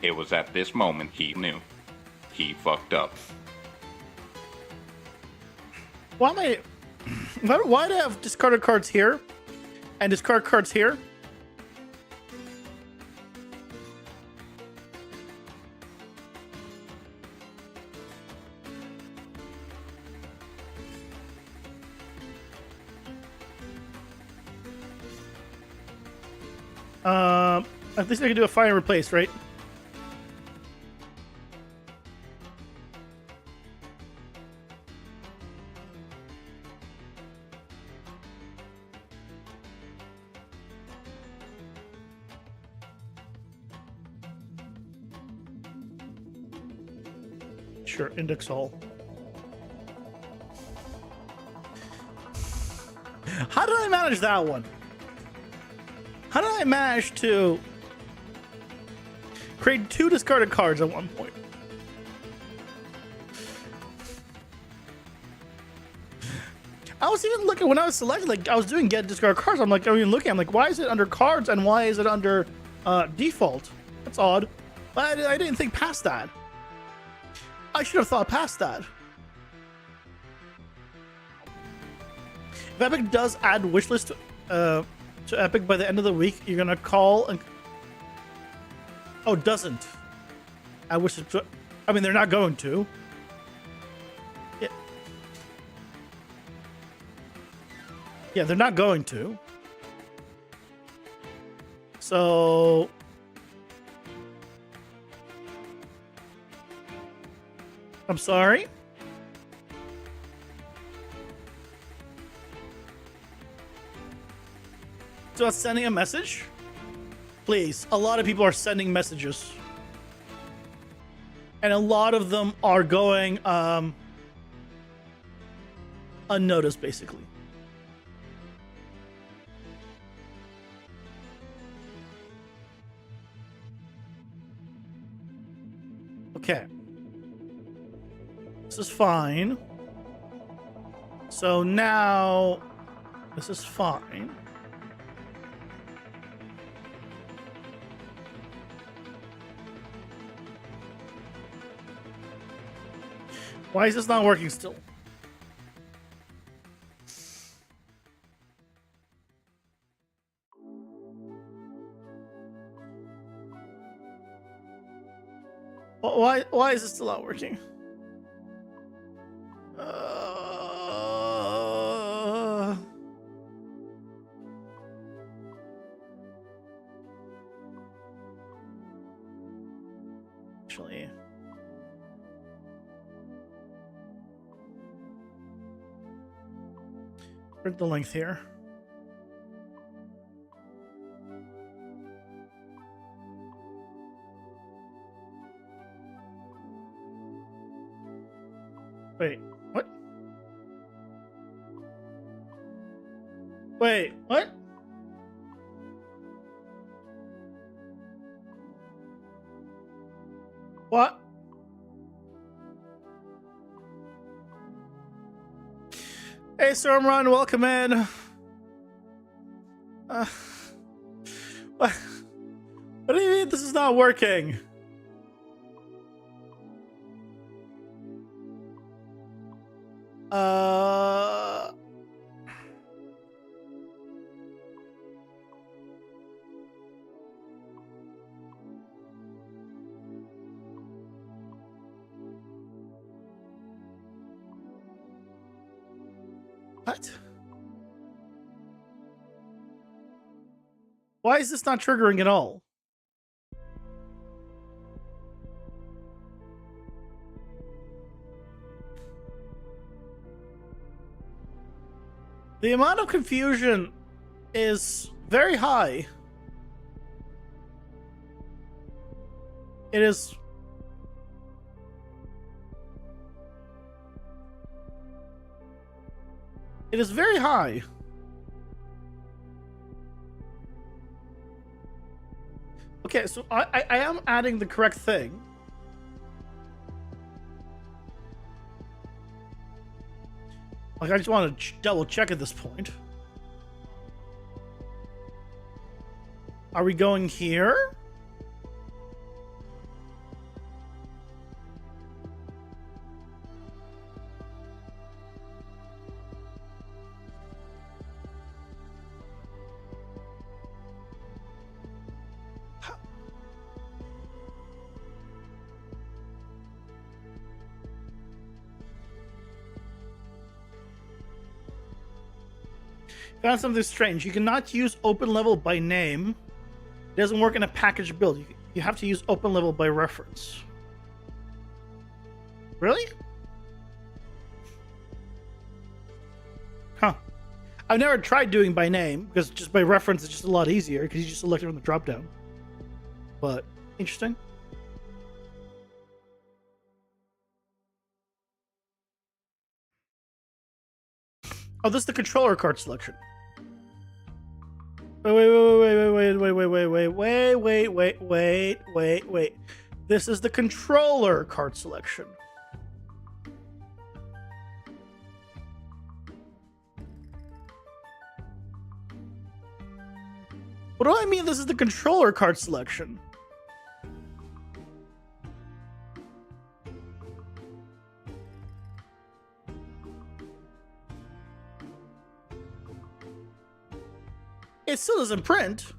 It was at this moment he knew. He fucked up. Why am I... Why do I have discarded cards here? And discard cards here? At least I can do a find and replace, right? Sure, index all. How did I manage that one? How did I manage to create 2 discarded cards at one point? I was even looking when I was selecting, like I was doing get discard cards. I'm like, I mean, looking, I'm like, why is it under cards and why is it under default? That's odd. But I didn't think past that. I should have thought past that. If Epic does add wishlist to Epic by the end of the week, you're gonna call and... Oh, doesn't. I wish it... I mean, they're not going to. Yeah. Yeah, they're not going to. So... I'm sorry. So that's sending a message? Please, a lot of people are sending messages. And a lot of them are going unnoticed, basically. Okay. This is fine. So now this is fine. Why is this not working still? Why is this still not working? Actually, print the length here. Wait, what? Wait, what? What? Hey, Stormrun, welcome in. What do you mean this is not working? What? Why is this not triggering at all? The amount of confusion is very high. It is... It is very high. Okay, so I am adding the correct thing. Like, I just want to double check at this point. Are we going here? Found something strange. You cannot use open level by name. It doesn't work in a package build. You have to use open level by reference. Really? Huh. I've never tried doing by name, because just by reference it's just a lot easier, because you just select it from the drop down. But, interesting. Oh, this is the controller card selection. Wait. This is the controller card selection. What do I mean this is the controller card selection? It still doesn't print.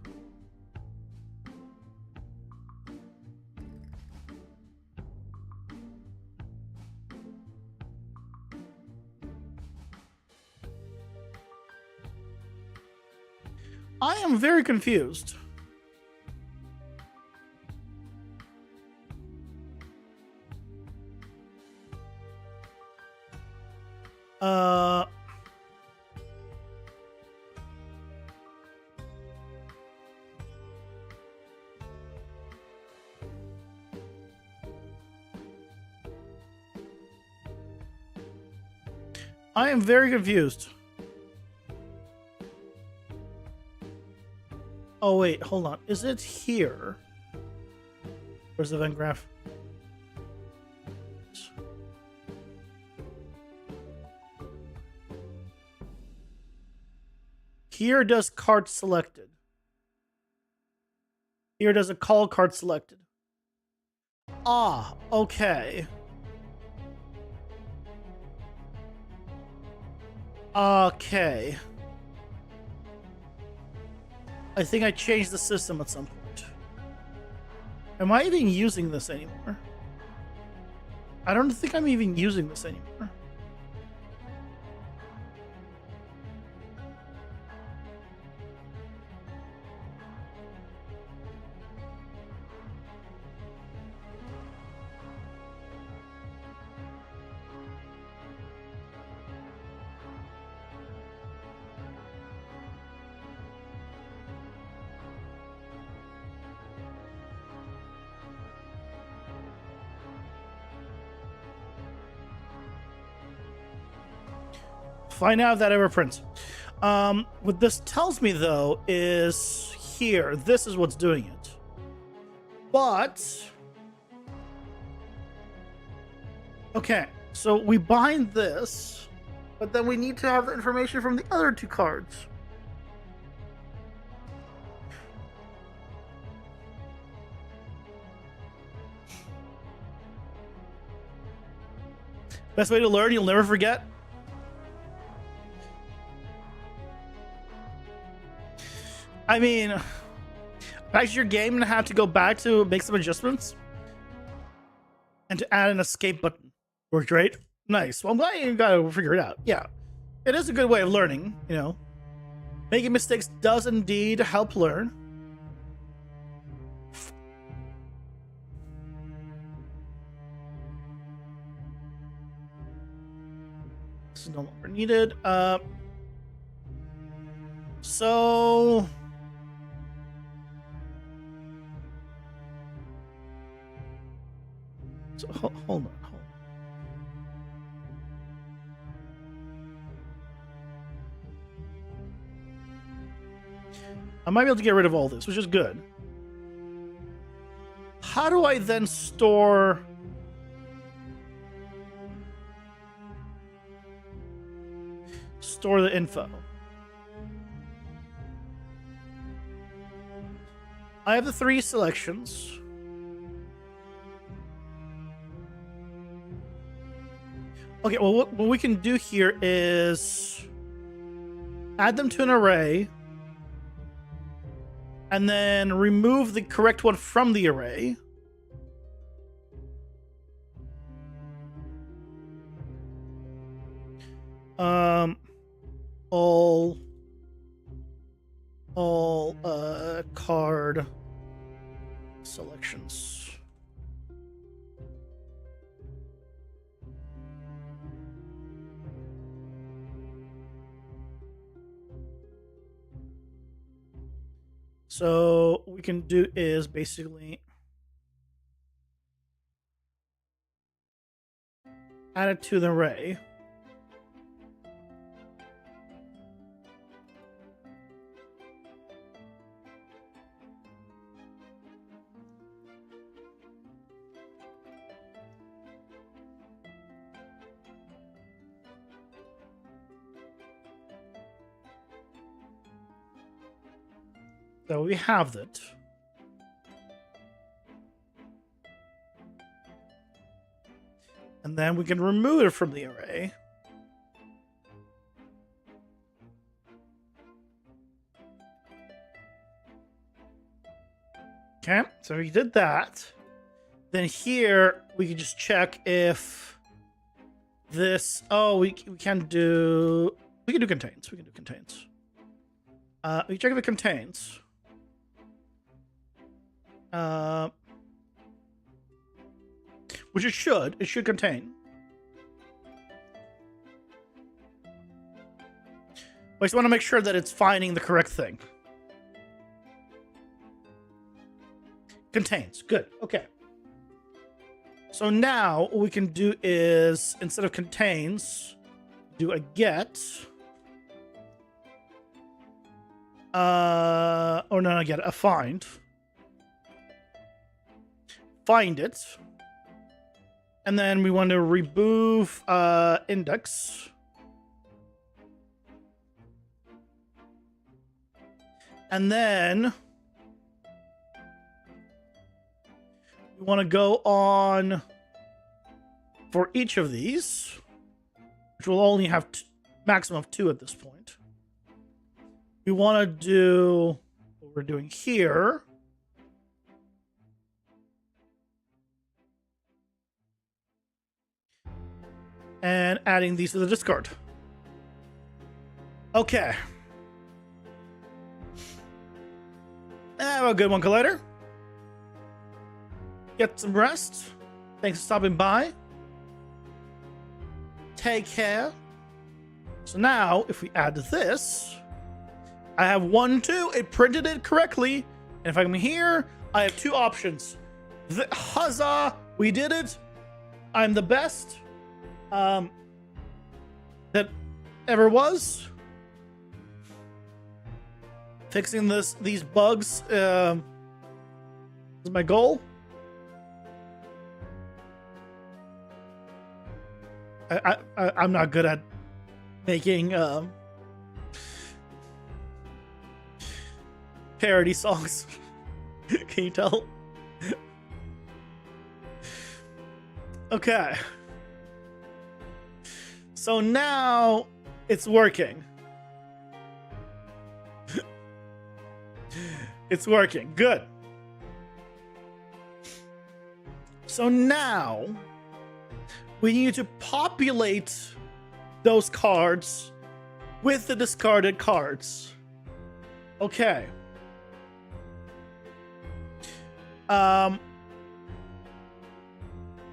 I am very confused. I am very confused. Oh wait, hold on. Is it here? Where's the event graph? Here does card selected. Here does a call card selected. Ah, okay. Okay. I think I changed the system at some point. Am I even using this anymore? I don't think I'm even using this anymore. Find out if that ever prints. What this tells me, though, is here. This is what's doing it. But... okay, so we bind this. But then we need to have the information from the other 2 cards. Best way to learn, you'll never forget. I mean, back to your game and have to go back to make some adjustments. And to add an escape button. Worked right? Nice. Well, I'm glad you got to figure it out. Yeah. It is a good way of learning, you know. Making mistakes does indeed help learn. This is no longer needed. So hold on. I might be able to get rid of all this, which is good. How do I then store the info? I have the 3 selections. Okay, well, what we can do here is add them to an array and then remove the correct one from the array. All card selections. So what we can do is basically add it to the array. So we have that. And then we can remove it from the array. Okay, so we did that. Then here we can just check if this. Oh, we can do. We can do contains. We can do contains. We check if it contains. Which it should. It should contain. I just want to make sure that it's finding the correct thing. Contains. Good. Okay. So now what we can do is, instead of contains, do a get. Or no, get a find. Find it. And then we want to remove index. And then we want to go on for each of these, which will only have maximum of 2 at this point. We want to do what we're doing here. And adding these to the discard. Okay. Have a good one, Collider. Get some rest. Thanks for stopping by. Take care. So now, if we add this, I have 1, 2. It printed it correctly. And if I come here, I have 2 options. Huzzah! We did it. I'm the best that ever was. Fixing these bugs is my goal. I'm not good at making parody songs. Can you tell? Okay. So now it's working. It's working. Good. So now we need to populate those cards with the discarded cards. Okay.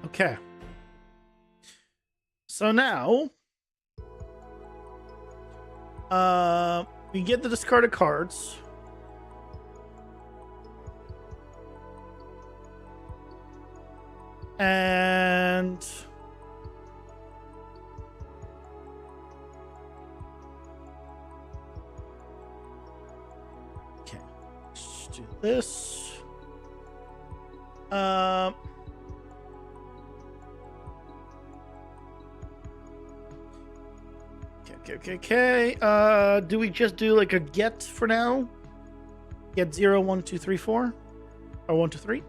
Okay. So now we get the discarded cards. And okay, let's do this. Okay. Do we just do like a get for now? Get 0, 1, 2, 3, 4, or 1, 2, 3?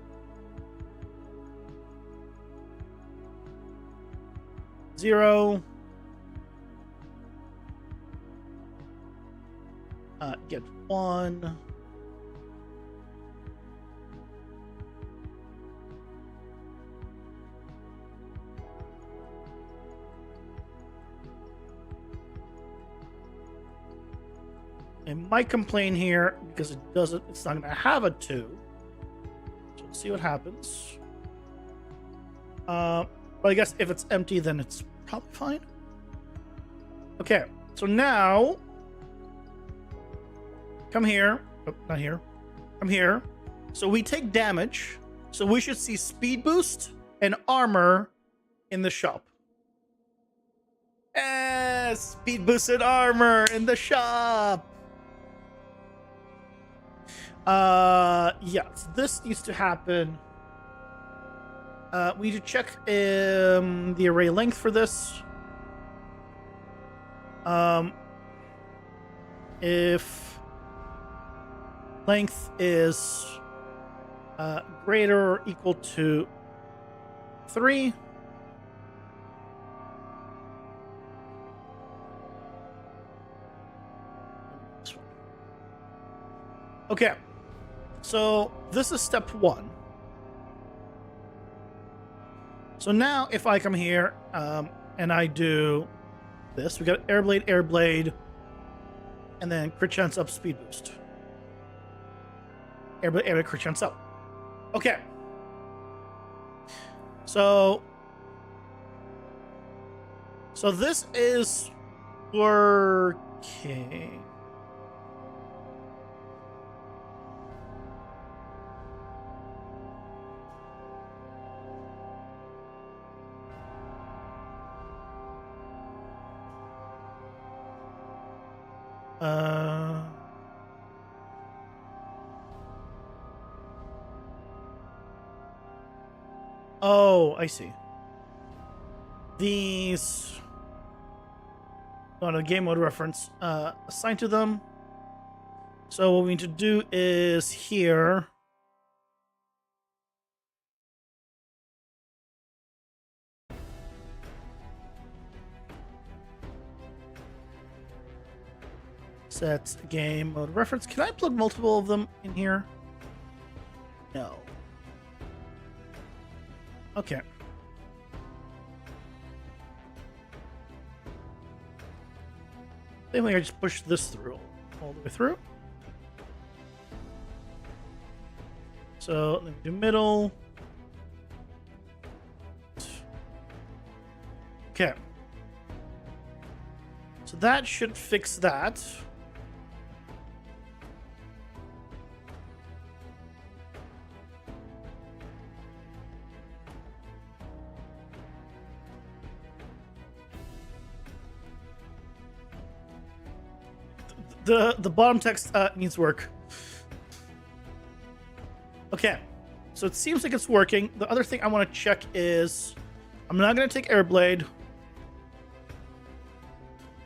0. Get 1. It might complain here because it's not going to have a 2. So let's see what happens. But I guess if it's empty, then it's probably fine. Okay, so now come here. Oh, not here. Come here. So we take damage. So we should see speed boost and armor in the shop. Yes, speed boost and armor in the shop. Yes, this needs to happen. We need to check the array length for this. If length is greater or equal to 3, okay, so this is step 1. So now if I come here and I do this, we got Airblade, and then crit chance up, speed boost. Airblade, crit chance up. Okay. So this is working. Oh, I see. These on a game mode reference assigned to them. So what we need to do is here. Set game mode reference. Can I plug multiple of them in here? No. Okay. Then I just push this through all the way through. So let me do middle. Okay. So that should fix that. The bottom text needs work. Okay, so it seems like it's working. The other thing I want to check is I'm not going to take Airblade.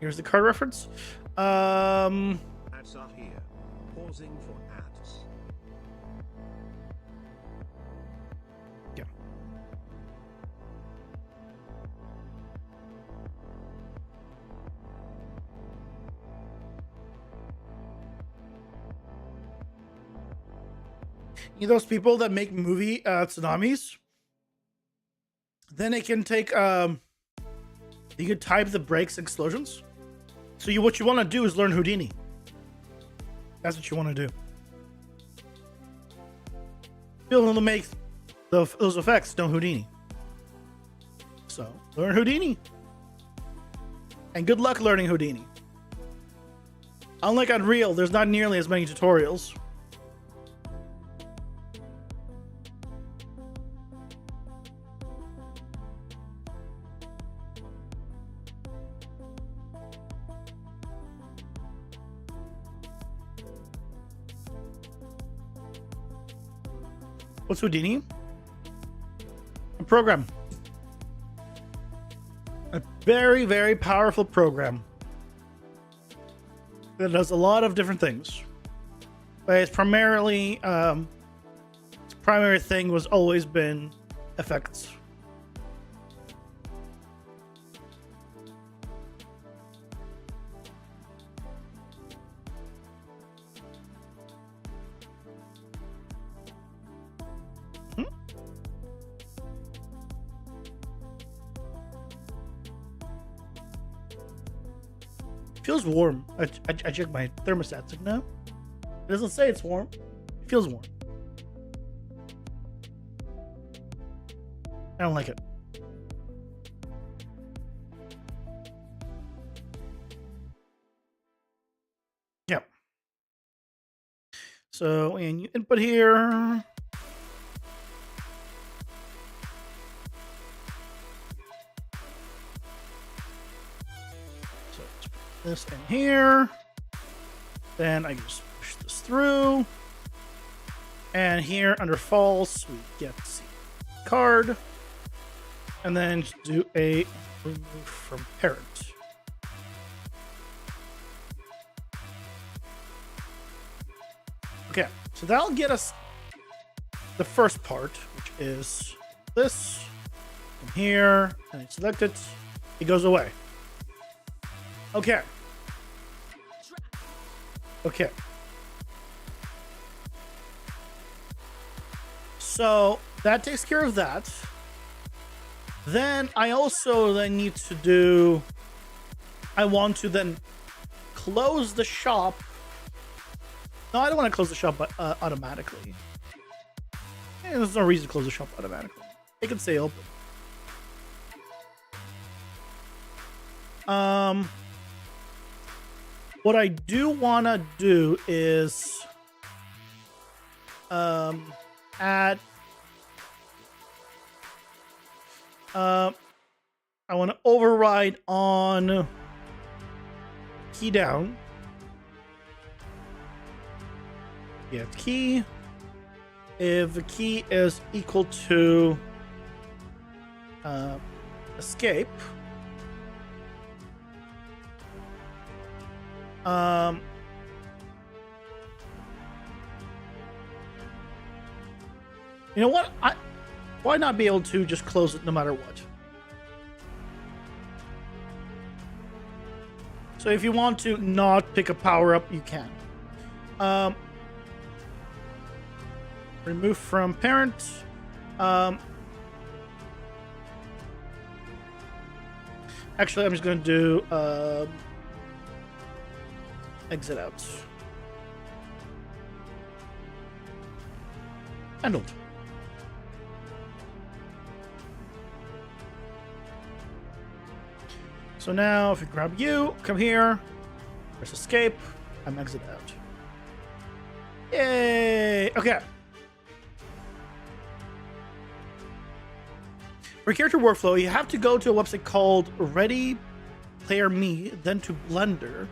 Here's the card reference. Ads are here. Pausing for ads. Yeah. You know those people that make movie tsunamis? Then they can take you can type the breaks and explosions. So what you want to do is learn Houdini. That's what you want to do. You'll want to make those effects, no Houdini. So learn Houdini. And good luck learning Houdini. Unlike Unreal, there's not nearly as many tutorials. What's Houdini? A program. A very, very powerful program that does a lot of different things. But it's primarily, its primary thing was always been effects. Feels warm. I checked my thermostats. Like, no, it doesn't say it's warm. It feels warm. I don't like it. Yep. So, and you input here. This in here, then I just push this through, and here under false we get the card, and then do a remove from parent. Okay, so that'll get us the first part, which is this from here, and I select it, it goes away. Okay. Okay. So that takes care of that. Then I also need to do, I want to then close the shop. No, I don't want to close the shop automatically. There's no reason to close the shop automatically. It can stay open. What I do want to do is add I want to override on key down. Get key. If the key is equal to escape. You know what? Why not be able to just close it no matter what? So if you want to not pick a power up, you can. Remove from parent. Actually, I'm just going to do exit out. Handled. So now if you grab you, come here, press escape, I'm exit out. Yay! Okay. For character workflow, you have to go to a website called Ready Player Me, then to Blender.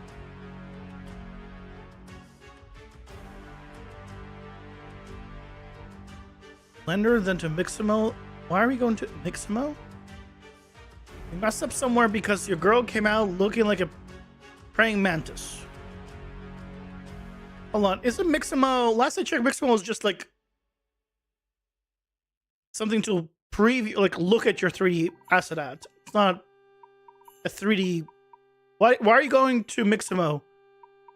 Blender, then to Mixamo. Why are we going to Mixamo? You messed up somewhere because your girl came out looking like a praying mantis. Hold on, isn't Mixamo? Last I checked, Mixamo was just like something to preview, like look at your 3D asset at. It's not a 3D. Why are you going to Mixamo?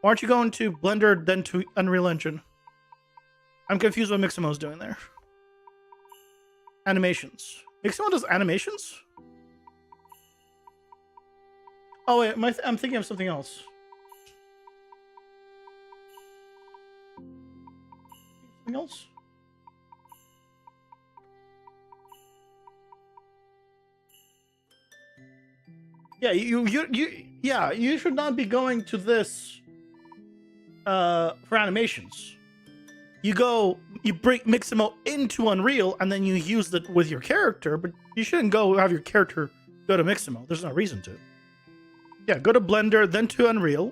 Why aren't you going to Blender then to Unreal Engine? I'm confused what Mixamo's doing there. Animations. Mixamo does animations? Oh wait, I'm thinking of something else. Something else? Yeah, you should not be going to this for animations. You bring Mixamo into Unreal and then you use it with your character, but you shouldn't go have your character go to Mixamo. There's no reason to. Yeah, go to Blender, then to Unreal,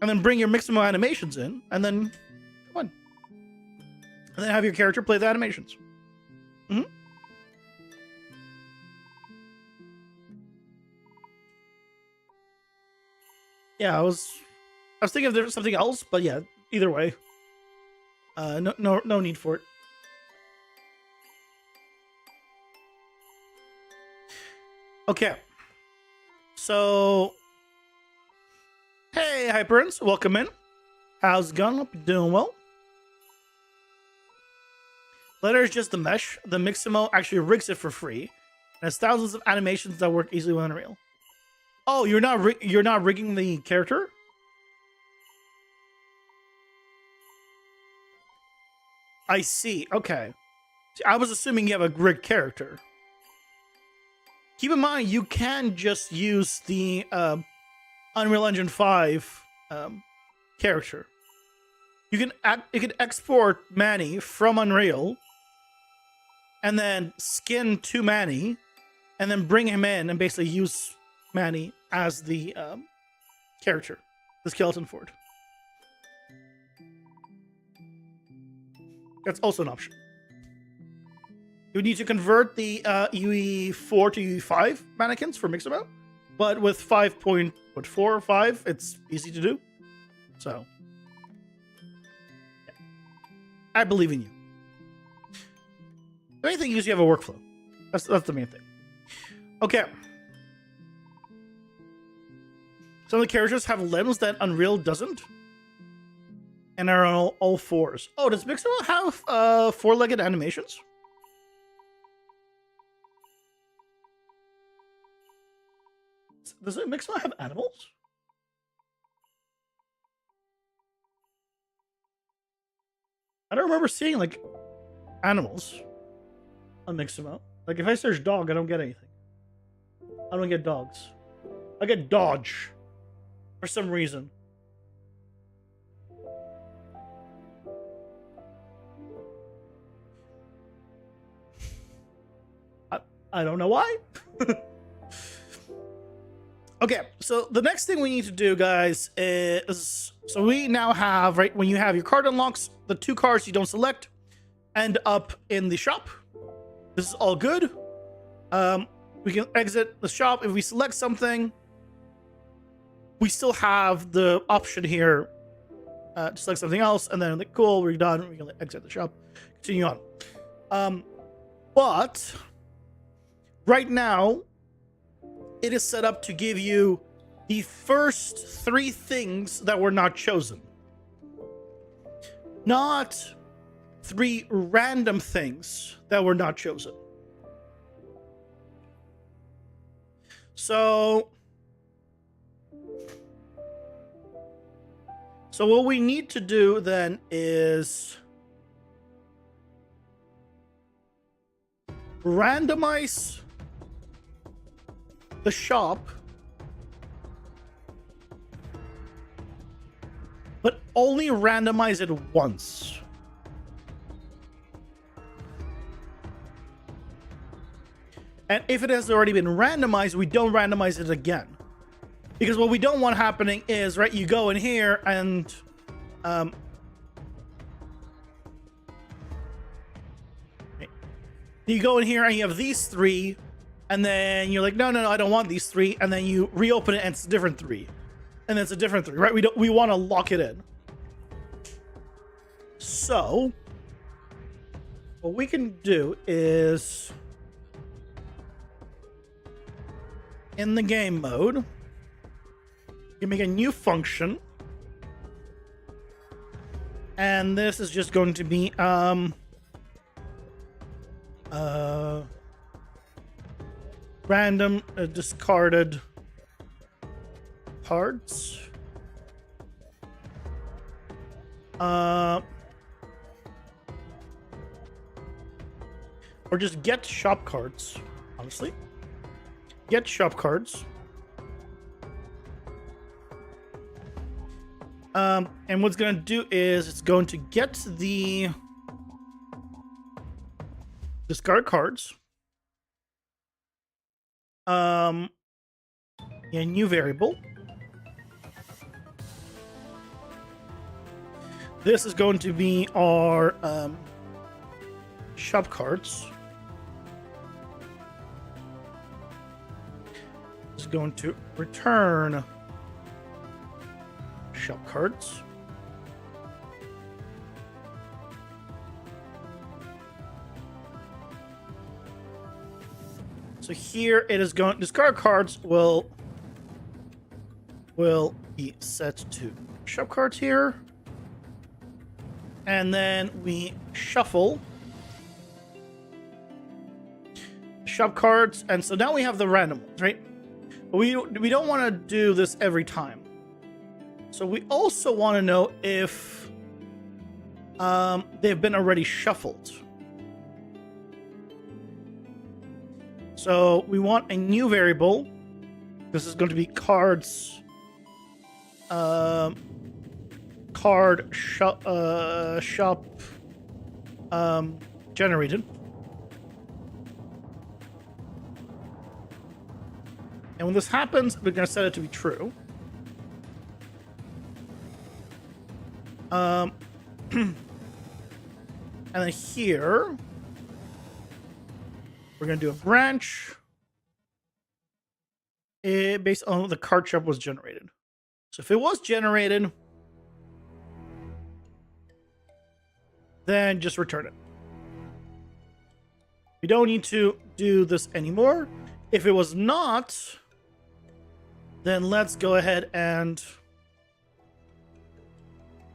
and then bring your Mixamo animations in, and then come on. And then have your character play the animations. Mm-hmm. Yeah, I was thinking of there's something else, but yeah, either way. No need for it. Okay. So, hey, Hyperins, welcome in. How's it going? Hope you're doing well. Blender is just the mesh. The Mixamo actually rigs it for free. And has thousands of animations that work easily with Unreal. Oh, you're not rigging the character? I see. Okay. I was assuming you have a rigged character. Keep in mind, you can just use the Unreal Engine 5 character. You can export Manny from Unreal, and then skin to Manny, and then bring him in and basically use Manny as the character, the skeleton Ford. That's also an option. You need to convert the UE4 to UE5 mannequins for Mixamo, but with 5.4 or 5, it's easy to do. So, yeah. I believe in you. The main thing is you have a workflow. That's the main thing. Okay. Some of the characters have limbs that Unreal doesn't, and are on all fours. Oh, does Mixamo have four-legged animations? Does it Mixamo have animals? I don't remember seeing like animals on Mixamo. Like if I search dog, I don't get anything. I don't get dogs. I get dodge for some reason. I don't know why. Okay, so the next thing we need to do, guys, is so we now have, right, when you have your card unlocks, the 2 cards you don't select end up in the shop. This is all good. We can exit the shop. If we select something, we still have the option here to select something else, and then like, cool, we're done. We can exit the shop, continue on. But right now, it is set up to give you the first 3 things that were not chosen. Not 3 random things that were not chosen. So what we need to do then is randomize the shop, but only randomize it once. And if it has already been randomized, we don't randomize it again. Because what we don't want happening is, right, you go in here and you go in here and you have these 3 And then you're like, no, I don't want these 3. And then you reopen it and it's a different 3. And then it's a different 3, right? We want to lock it in. So what we can do is, in the game mode, you make a new function. And this is just going to be random discarded cards. Or just get shop cards, honestly. Get shop cards. And what's going to do is it's going to get the discard cards. A new variable. This is going to be our shop cards. It's going to return shop cards. So here it is going, discard cards will be set to shop cards here. And then we shuffle shop cards, and so now we have the random ones, right? But we don't want to do this every time. So we also want to know if they've been already shuffled. So we want a new variable. This is going to be cards. Card shop generated. And when this happens, we're going to set it to be true. And then here, we're going to do a branch based on the card shop was generated. So if it was generated, then just return it. We don't need to do this anymore. If it was not, then let's go ahead and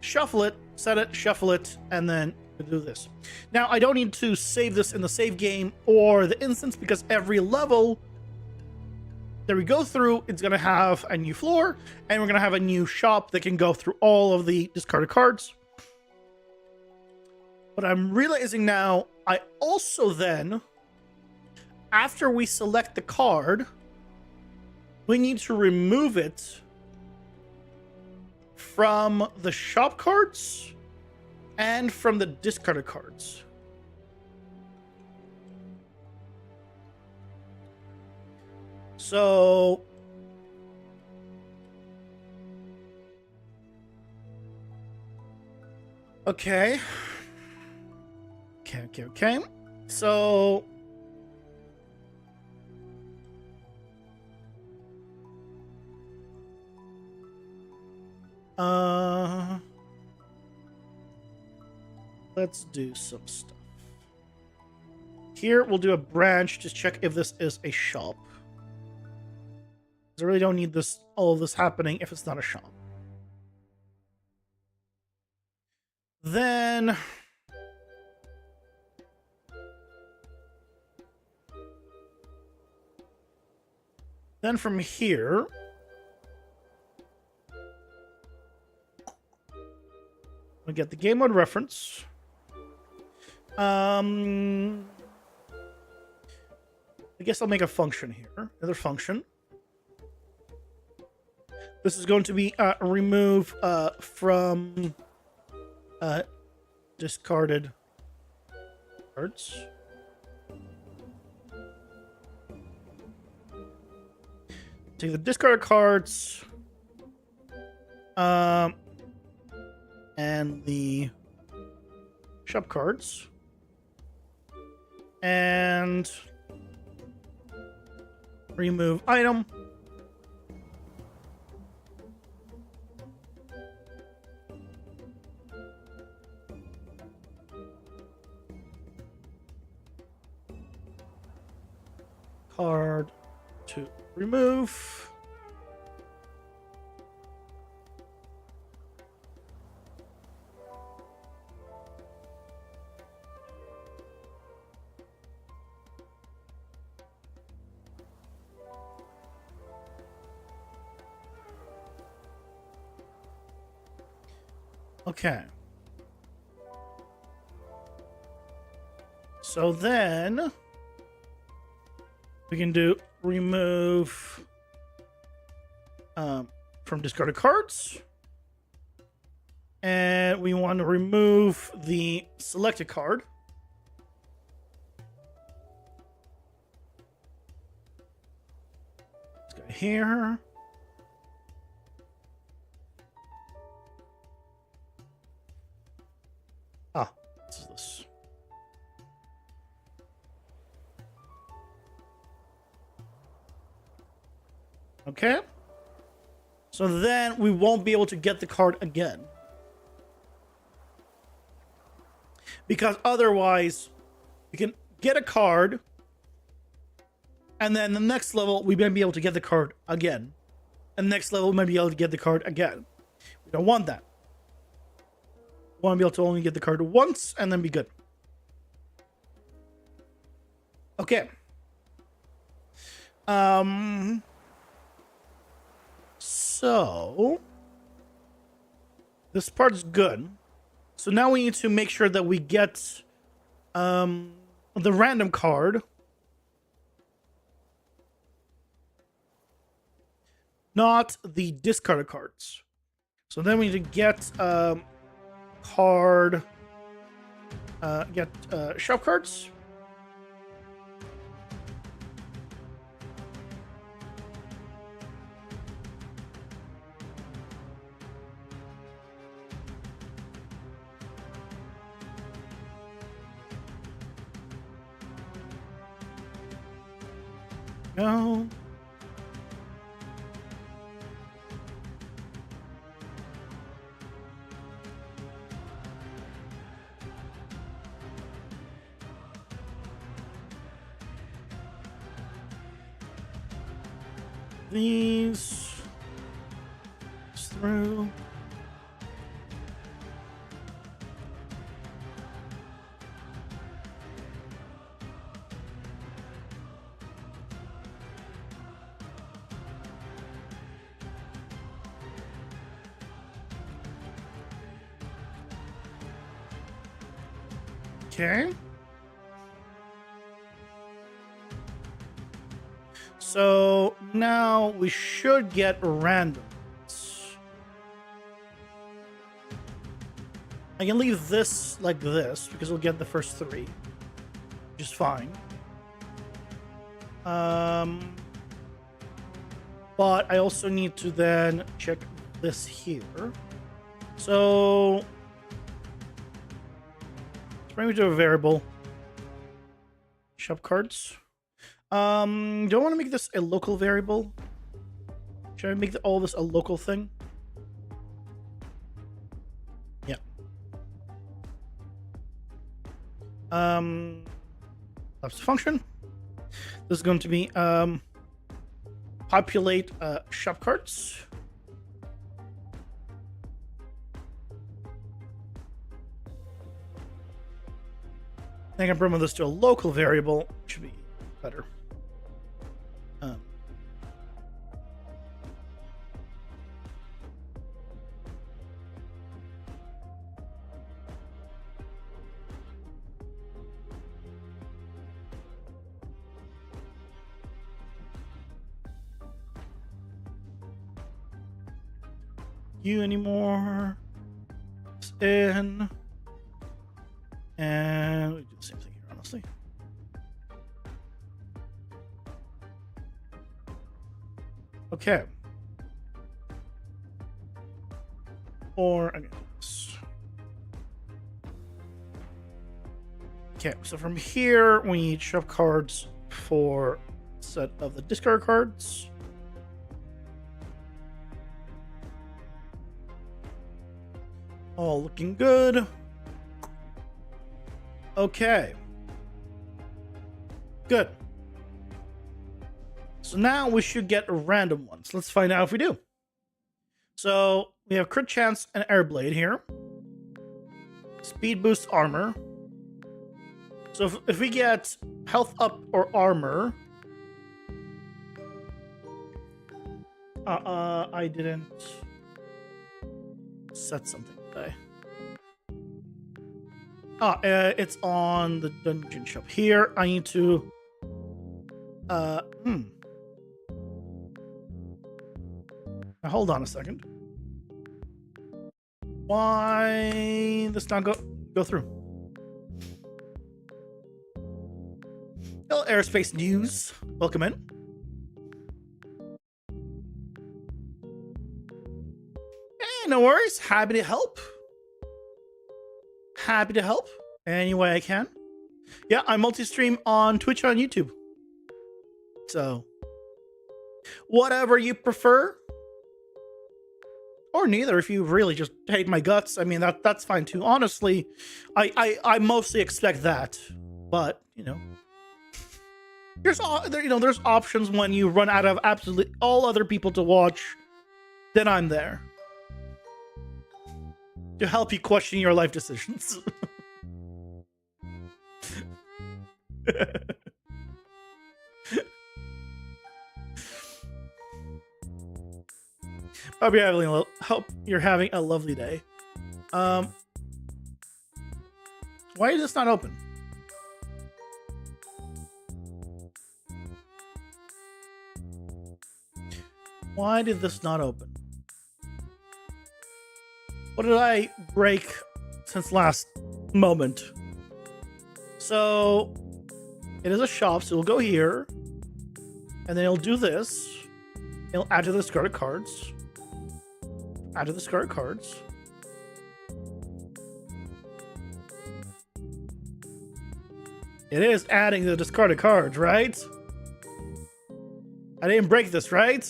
shuffle it, set it, shuffle it, and then do this. Now, I don't need to save this in the save game or the instance because every level that we go through, it's going to have a new floor, and we're going to have a new shop that can go through all of the discarded cards. But I'm realizing now, I also then, after we select the card, we need to remove it from the shop cards and from the discarded cards. So okay. So let's do some stuff. Here we'll do a branch to check if this is a shop. I really don't need this, all of this happening if it's not a shop. Then from here, we get the game mode reference. I guess I'll make a function here. Another function. This is going to be remove from discarded cards. Take the discarded cards and the shop cards, and Remove item. Card to remove. Okay. So then we can do remove from discarded cards. And we want to remove the selected card. Let's go here. Ah, this is this. Okay. So then we won't be able to get the card again. Because otherwise, we can get a card, and then the next level, we might be able to get the card again. And next level, we might be able to get the card again. We don't want that. We want to be able to only get the card once, and then be good. Okay. So this part's good. So now we need to make sure that we get the random card. Not the discarded cards. So then we need to get card shop cards. No. These through. Okay. So now we should get randoms. I can leave this like this because we'll get the first three, which is fine. But I also need to then check this here. So let's bring it to a variable. Shop cards. Do I want to make this a local variable? Should I make all this a local thing? Yeah. That's the function. This is going to be populate shop carts. I can promote this to a local variable. Should be better. You anymore. It's in. And we do the same thing here, honestly. Okay. Or again, this. Okay, so from here we need shop cards for set of the discard cards. All looking good. Okay. Good. So now we should get random ones. Let's find out if we do. So we have crit chance and air blade here. Speed boost armor. So if we get health up or armor. I didn't set something today. It's on the dungeon shop. Here, I need to... Now, hold on a second. Why this not go through? Hello, Aerospace News. Welcome in. Hey, no worries. Happy to help. Happy to help any way I can. Yeah, I multi-stream on Twitch and on YouTube. So, whatever you prefer. Or neither, if you really just hate my guts. I mean, that's fine too. Honestly, I mostly expect that. But, you know, there's options when you run out of absolutely all other people to watch. Then I'm there to help you question your life decisions. Hope you're having a lovely day. Why is this not open? Why did this not open? What did I break since last moment? So it is a shop, so we'll go here, and then it'll do this. It'll add to the discarded cards. Add to the discarded cards. It is adding the discarded cards, right? I didn't break this, right?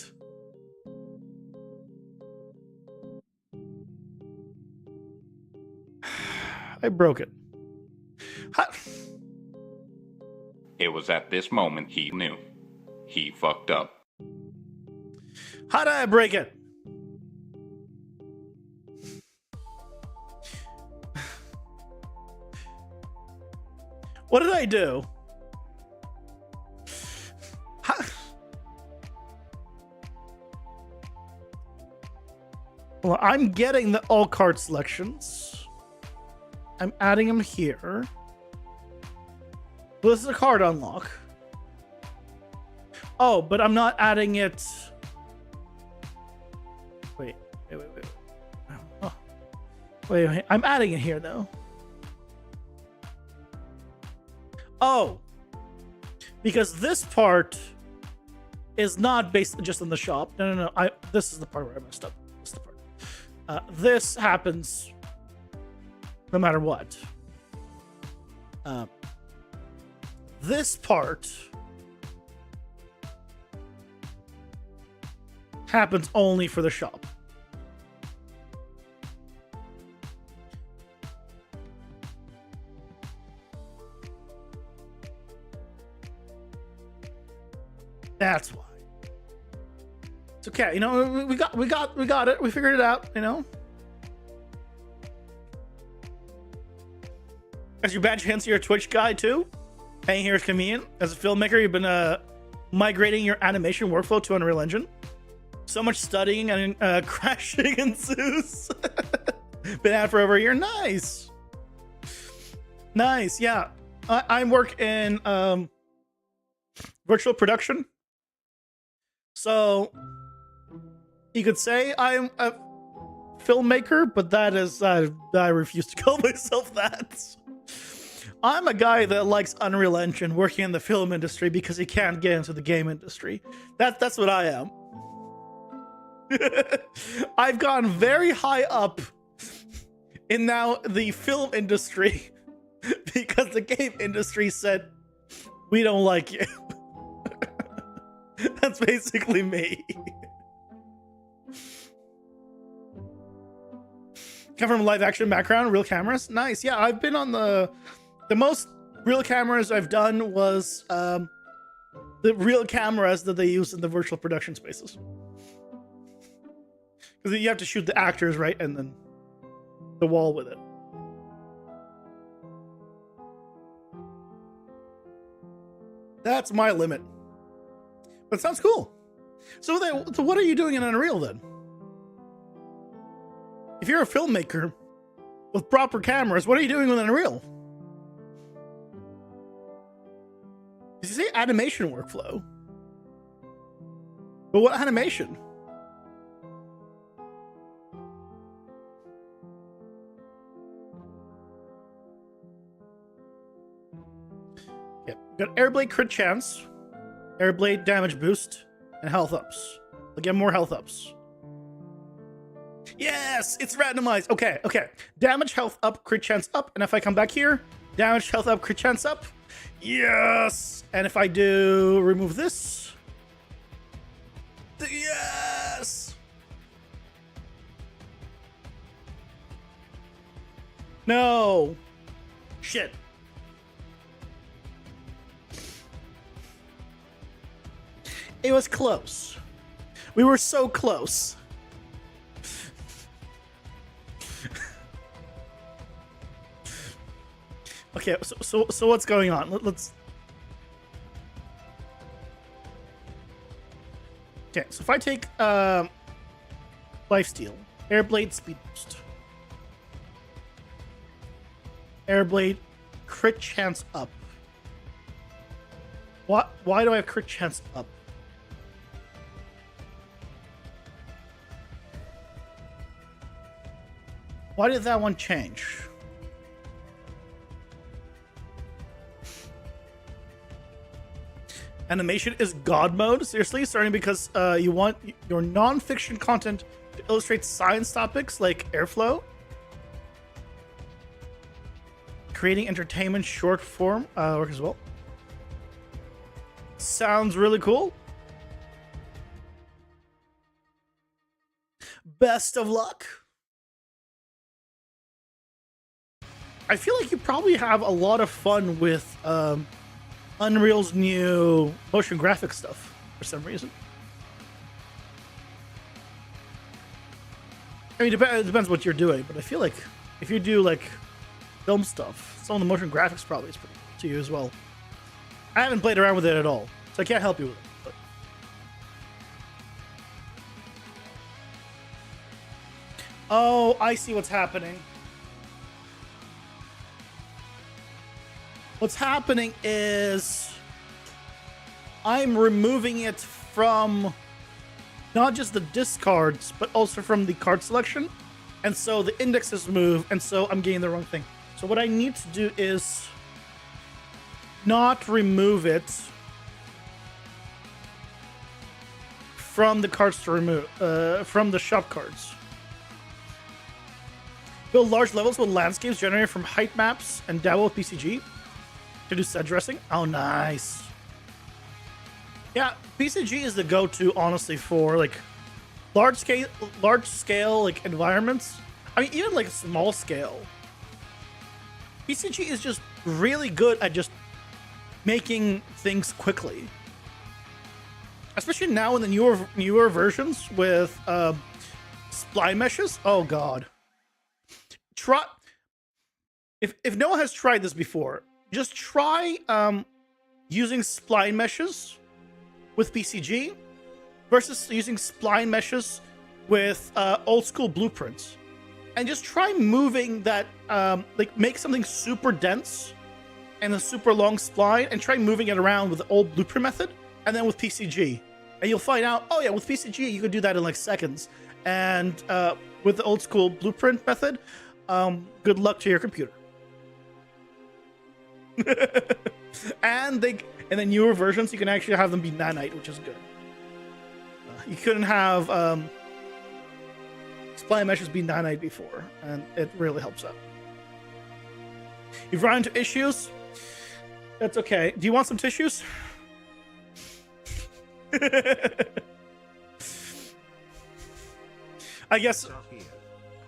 I broke it. It was at this moment he knew. He fucked up. How did I break it? What did I do? Well, I'm getting the all card selections. I'm adding them here. Well, this is a card unlock. Oh, but I'm not adding it. Wait. Oh. Wait. I'm adding it here though. Oh, because this part is not based just on the shop. No. This is the part where I messed up. This is the part. This happens no matter what. This part happens only for the shop. That's why. It's okay. You know, we got it. We figured it out, you know. As your badge hints, you're a Twitch guy too. Paying here is convenient. As a filmmaker, you've been migrating your animation workflow to Unreal Engine. So much studying and crashing ensues. Been at it for over a year. Nice. Nice. Yeah. I work in virtual production. So you could say I'm a filmmaker, but that is, I refuse to call myself that. I'm a guy that likes Unreal Engine working in the film industry because he can't get into the game industry. That's what I am. I've gone very high up in now the film industry because the game industry said, we don't like you. That's basically me. Come from a live action background, real cameras. Nice. Yeah, I've been on the most real cameras I've done was the real cameras that they use in the virtual production spaces. Because you have to shoot the actors, right? And then the wall with it. That's my limit. But it sounds cool. So what are you doing in Unreal then? If you're a filmmaker with proper cameras, what are you doing with Unreal? Did you say animation workflow? But what animation? Yep. Got Airblade crit chance, Airblade damage boost, and health ups. I'll get more health ups. Yes, it's randomized. Okay, okay. Damage, health up, crit chance up. And if I come back here, damage, health up, crit chance up. Yes. And if I do remove this. Yes. No. Shit. It was close. We were so close. Okay, so what's going on? Let's. Okay, so if I take lifesteal, Airblade speed boost, Airblade crit chance up. What? Why do I have crit chance up? Why did that one change? Animation is God mode? Seriously? Starting because you want your non-fiction content to illustrate science topics like airflow? Creating entertainment short form work as well. Sounds really cool. Best of luck. I feel like you probably have a lot of fun with Unreal's new motion graphic stuff for some reason. I mean, it depends what you're doing, but I feel like if you do like film stuff, some of the motion graphics probably is pretty cool to you as well. I haven't played around with it at all, so I can't help you with it. But. Oh, I see what's happening. What's happening is I'm removing it from not just the discards, but also from the card selection. And so the indexes move, and so I'm getting the wrong thing. So what I need to do is not remove it from the cards to remove, from the shop cards. Build large levels with landscapes generated from height maps and dabble with PCG. To do set dressing? Oh, nice. Yeah, PCG is the go-to, honestly, for like large scale like environments. I mean, even like small scale. PCG is just really good at just making things quickly. Especially now in the newer versions with spline meshes. Oh god. If no one has tried this before, just try using spline meshes with PCG versus using spline meshes with old school blueprints. And just try moving that, like make something super dense and a super long spline and try moving it around with the old blueprint method and then with PCG. And you'll find out, oh yeah, with PCG you could do that in like seconds. And with the old school blueprint method, good luck to your computer. and then newer versions you can actually have them be nanite, which is good. You couldn't have spline meshes be nanite before, and it really helps out. You've run into issues. That's okay. Do you want some tissues? I guess Asa here.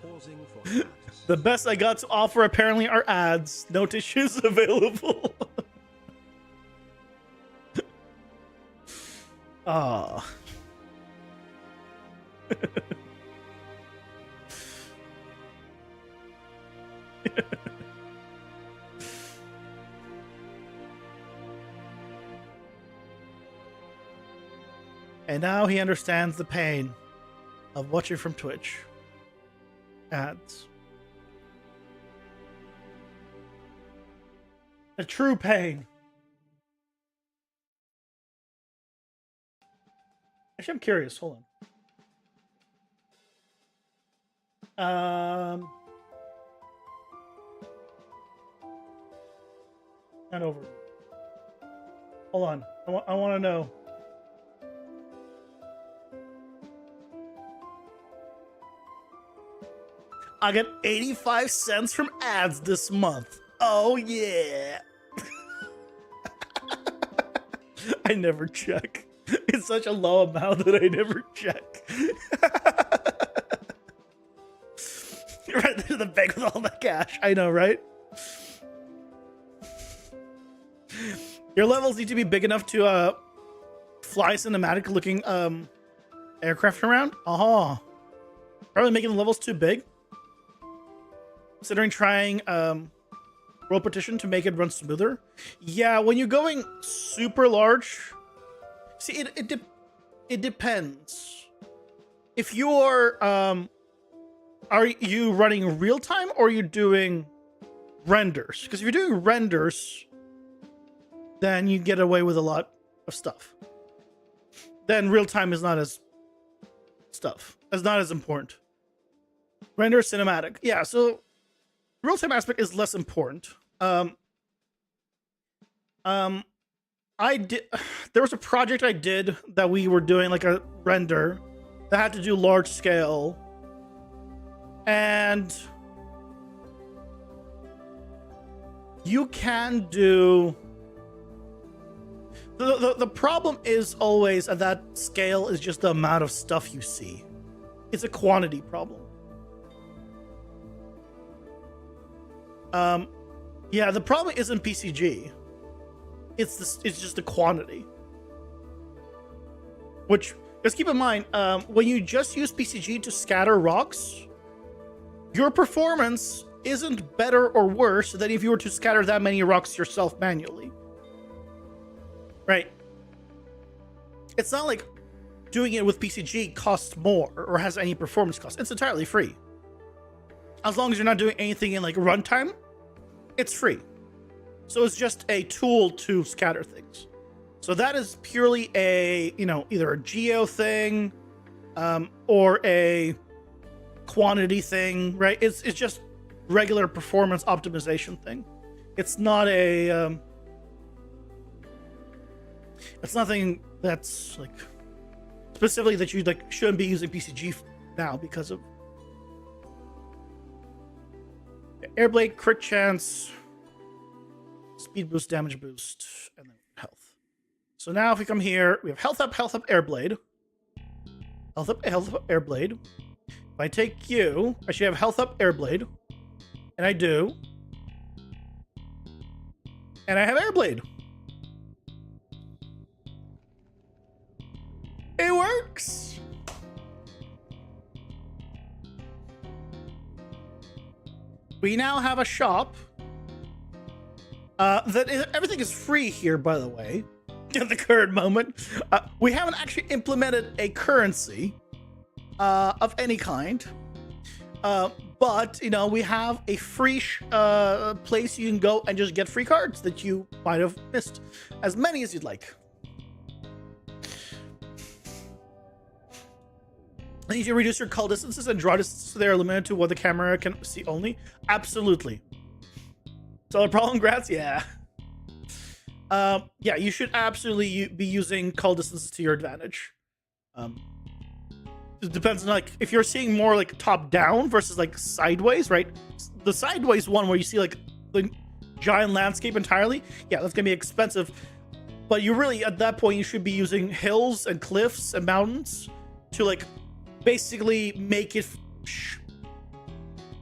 Pausing for ads. the best I got to offer apparently are ads. No tissues available. Ah. And now he understands the pain of watching from Twitch. Ads. A true pain. Actually, I'm curious. Hold on. Not over. Hold on. I want to know. I got 85 cents from ads this month. Oh, yeah. I never check. It's such a low amount that I never check. Right there to the bank with all the cash. I know, right? Your levels need to be big enough to fly cinematic looking aircraft around. Probably making the levels too big. Considering trying world partition to make it run smoother. Yeah, when you're going super large, see it depends. If you're are you running real time or are you doing renders? Because if you're doing renders, then you get away with a lot of stuff. Then real time is not as important. Render cinematic, yeah. So real time aspect is less important. I did. There was a project I did that we were doing like a render that had to do large scale, and you can do. The problem is always at that scale is just the amount of stuff you see. It's a quantity problem. Yeah, the problem isn't PCG. It's just the quantity. Which, just keep in mind, when you just use PCG to scatter rocks, your performance isn't better or worse than if you were to scatter that many rocks yourself manually. Right? It's not like doing it with PCG costs more or has any performance cost. It's entirely free. As long as you're not doing anything in like runtime, it's free. So it's just a tool to scatter things. So that is purely a, either a geo thing or a quantity thing, right? It's just regular performance optimization thing. It's not a it's nothing that's like specifically that you like shouldn't be using PCG now because of Airblade, crit chance, speed boost, damage boost, and then health. So now if we come here, we have health up, Airblade. Health up, Airblade. If I take you, I should have health up, Airblade. And I do. And I have Airblade. It works! We now have a shop. Everything is free here, by the way, at the current moment. We haven't actually implemented a currency of any kind. But, we have a free place you can go and just get free cards that you might have missed. As many as you'd like. And you can reduce your cull distances and draw distances so they are limited to what the camera can see only. Absolutely. Solid problem, Grats? Yeah. Yeah, you should absolutely be using cull distances to your advantage. It depends on, like, if you're seeing more, like, top-down versus, like, sideways, right? The sideways one where you see, like, the giant landscape entirely, yeah, that's gonna be expensive. But you really, at that point, you should be using hills and cliffs and mountains to like basically make it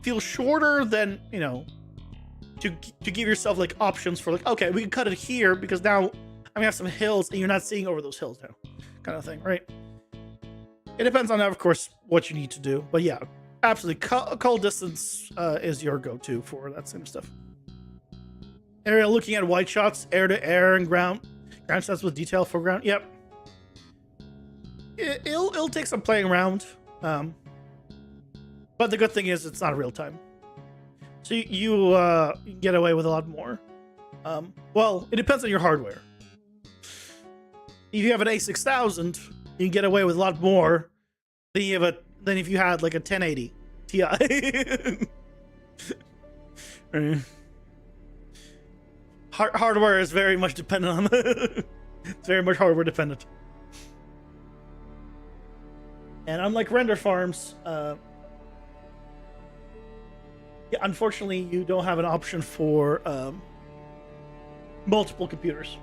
feel shorter than, you know, to give yourself like options for like, okay, we can cut it here because now I'm gonna have some hills and you're not seeing over those hills now, kind of thing, right? It depends on, of course, what you need to do. But yeah, absolutely, call distance is your go-to for that sort of stuff. Area looking at wide shots, air to air and ground shots with detail foreground. Yep. It'll take some playing around. But the good thing is it's not real time. So you can get away with a lot more. Well, it depends on your hardware. If you have an A6000, you can get away with a lot more than if you had like a 1080 Ti. Hardware is very much dependent on it's very much hardware dependent. And unlike render farms, yeah, unfortunately, you don't have an option for multiple computers.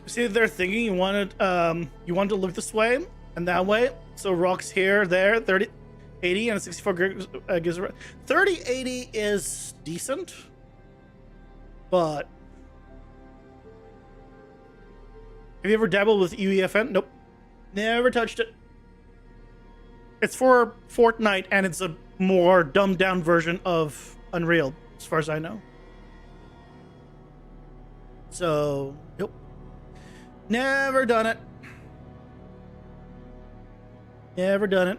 See, they're thinking you wanted to look this way and that way. So rocks here, there, 3080 and 64 gigs. 3080 is decent, but have you ever dabbled with UEFN? Nope, never touched it. It's for Fortnite, and it's a more dumbed down version of Unreal, as far as I know. So, nope. Never done it. Never done it.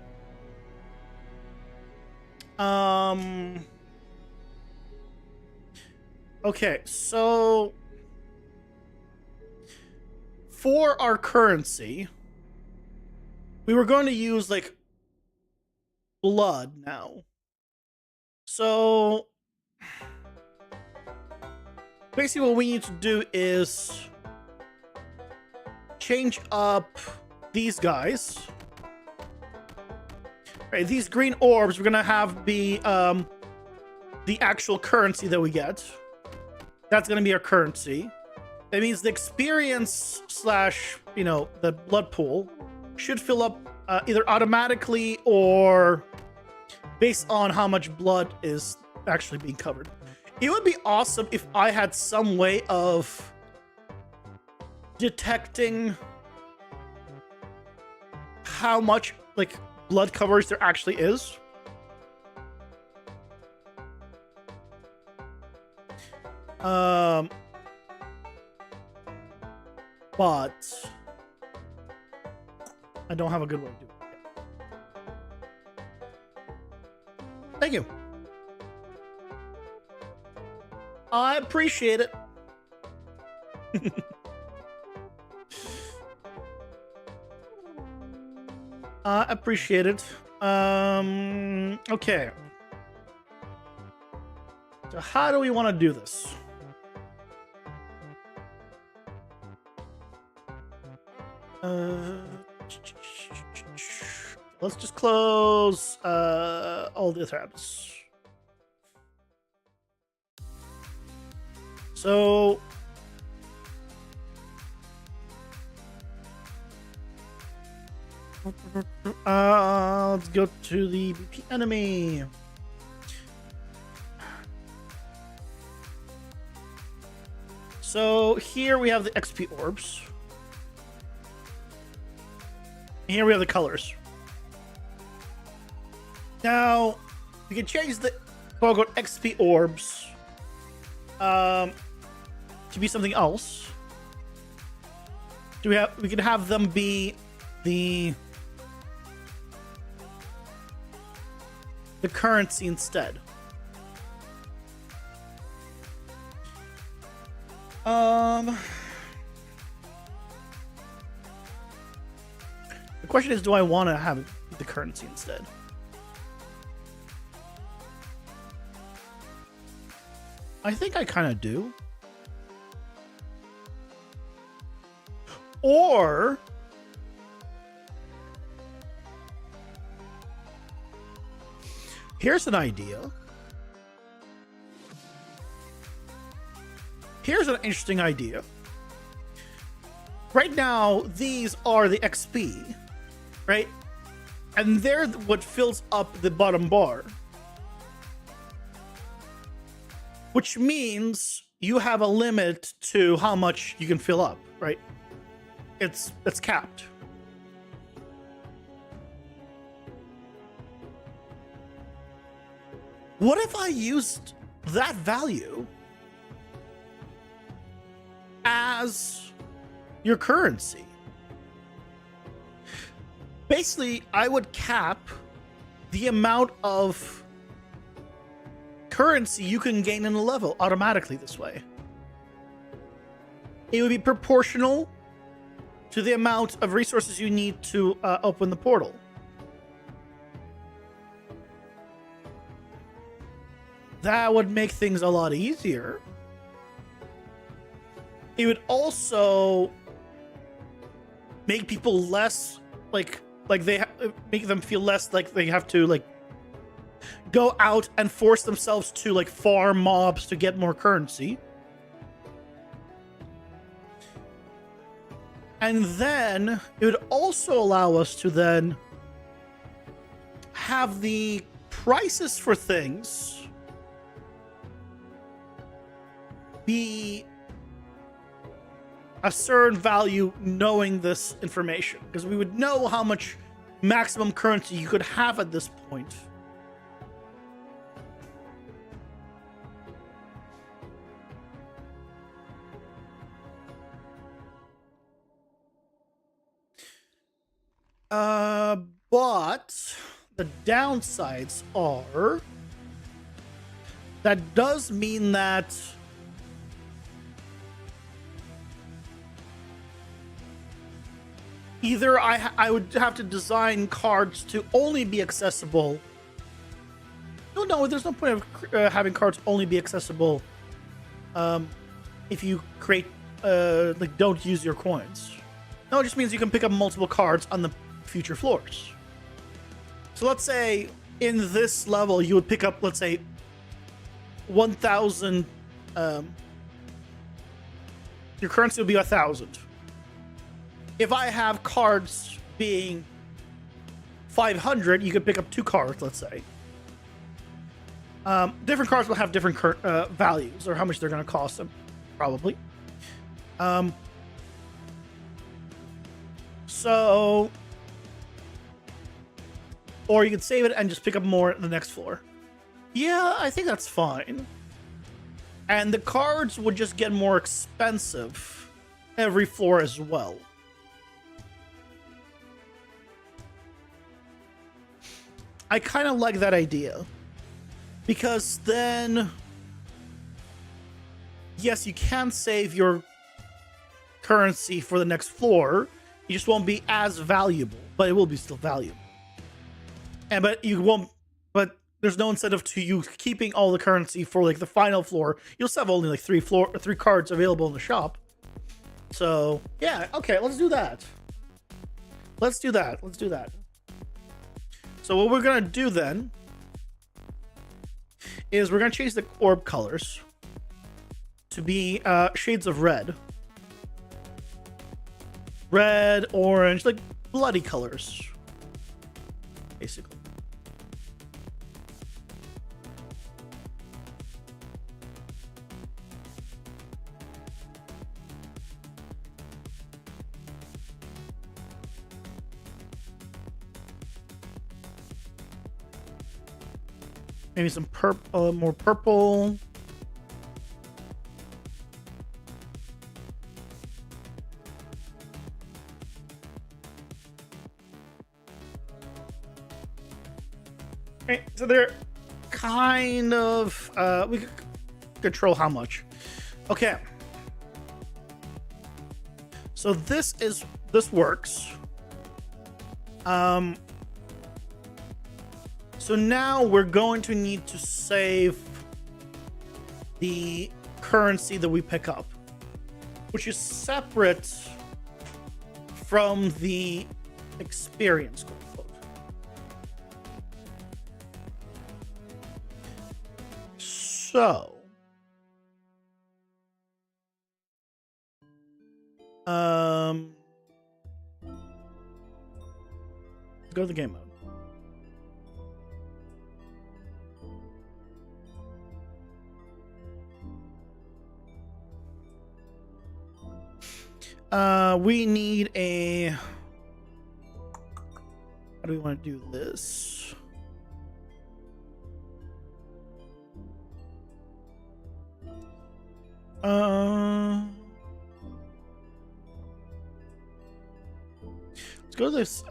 Okay, so for our currency, we were going to use like blood now. So basically what we need to do is change up these guys. Right, these green orbs we're gonna have be the actual currency that we get. That's gonna be our currency. That means the experience slash, you know, the blood pool should fill up either automatically or based on how much blood is actually being covered. It would be awesome if I had some way of detecting how much like blood coverage there actually is. But I don't have a good way of doing it yet. Thank you. I appreciate it. I appreciate it. Okay. So how do we want to do this? Let's just close all the tabs. So let's go to the BP enemy. So here we have the XP orbs. Here we have the colors. Now we can change the quote-unquote XP orbs to be something else. We could have them be the currency instead. The question is, do I want to have the currency instead? I think I kind of do. Or here's an idea. Here's an interesting idea. Right now, these are the XP, right? And they're what fills up the bottom bar. Which means you have a limit to how much you can fill up, right? It's capped. What if I used that value as your currency? Basically, I would cap the amount of currency you can gain in a level automatically this way. It would be proportional to the amount of resources you need to open the portal. That would make things a lot easier. It would also make people less make them feel less like they have to go out and force themselves to farm mobs to get more currency. And then it would also allow us to then have the prices for things be a certain value knowing this information, because we would know how much maximum currency you could have at this point. But the downsides are that does mean that either I would have to design cards to only be accessible. No, there's no point of having cards only be accessible if you create don't use your coins. No, it just means you can pick up multiple cards on the future floors. So let's say in this level you would pick up, let's say, 1,000. Your currency would be 1,000. If I have cards being 500, you could pick up 2 cards, let's say. Different cards will have different values, or how much they're going to cost them, probably. So, or you could save it and just pick up more at the next floor. Yeah, I think that's fine. And the cards would just get more expensive every floor as well. I kind of like that idea, because then, yes, you can save your currency for the next floor. You just won't be as valuable, but it will be still valuable. But there's no incentive to you keeping all the currency for the final floor. You'll still have only 3 cards available in the shop. So yeah, okay, let's do that. Let's do that. So what we're gonna do then is we're gonna change the orb colors to be shades of red. Red, orange, bloody colors, basically. Maybe some more purple. Okay, so they're kind of we can control how much. Okay. So this works. So now we're going to need to save the currency that we pick up, which is separate from the experience, quote unquote. So, let's go to the game mode. We need a... How do we want to do this? Let's go to this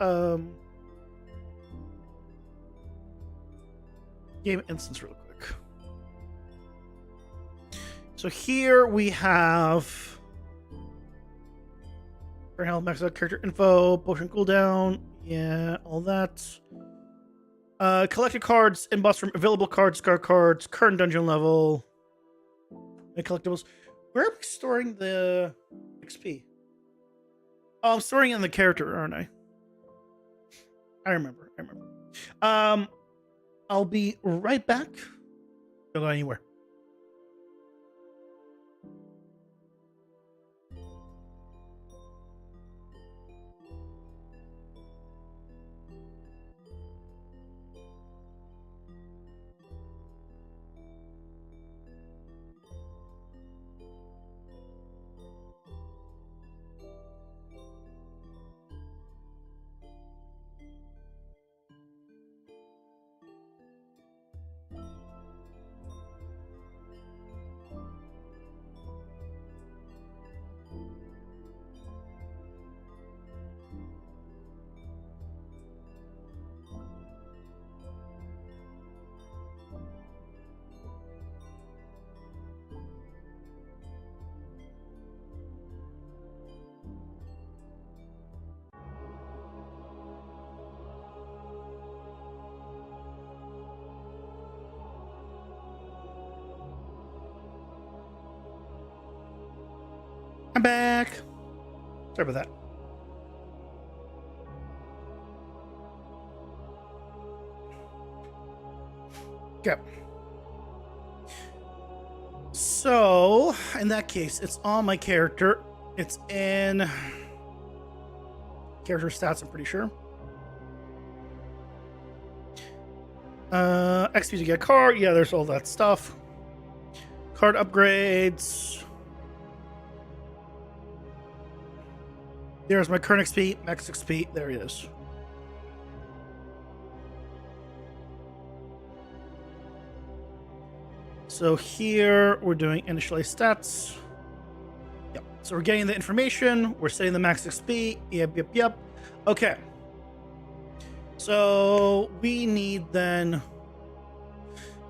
game instance real quick. So here we have health, max out character info, potion cooldown, yeah, all that. Collected cards, in-boss room, available cards, discard cards, current dungeon level, and collectibles. Where are we storing the XP? Oh, I'm storing it in the character, aren't I? I remember. I'll be right back. Don't go anywhere. I'm back. Sorry about that. Okay. So, in that case, it's on my character. It's in character stats, I'm pretty sure. XP to get a card. Yeah, there's all that stuff. Card upgrades. There's my current XP, max XP. There it is. So here we're doing initialize stats. Yep. So we're getting the information. We're setting the max XP. Yep. Okay. So we need then.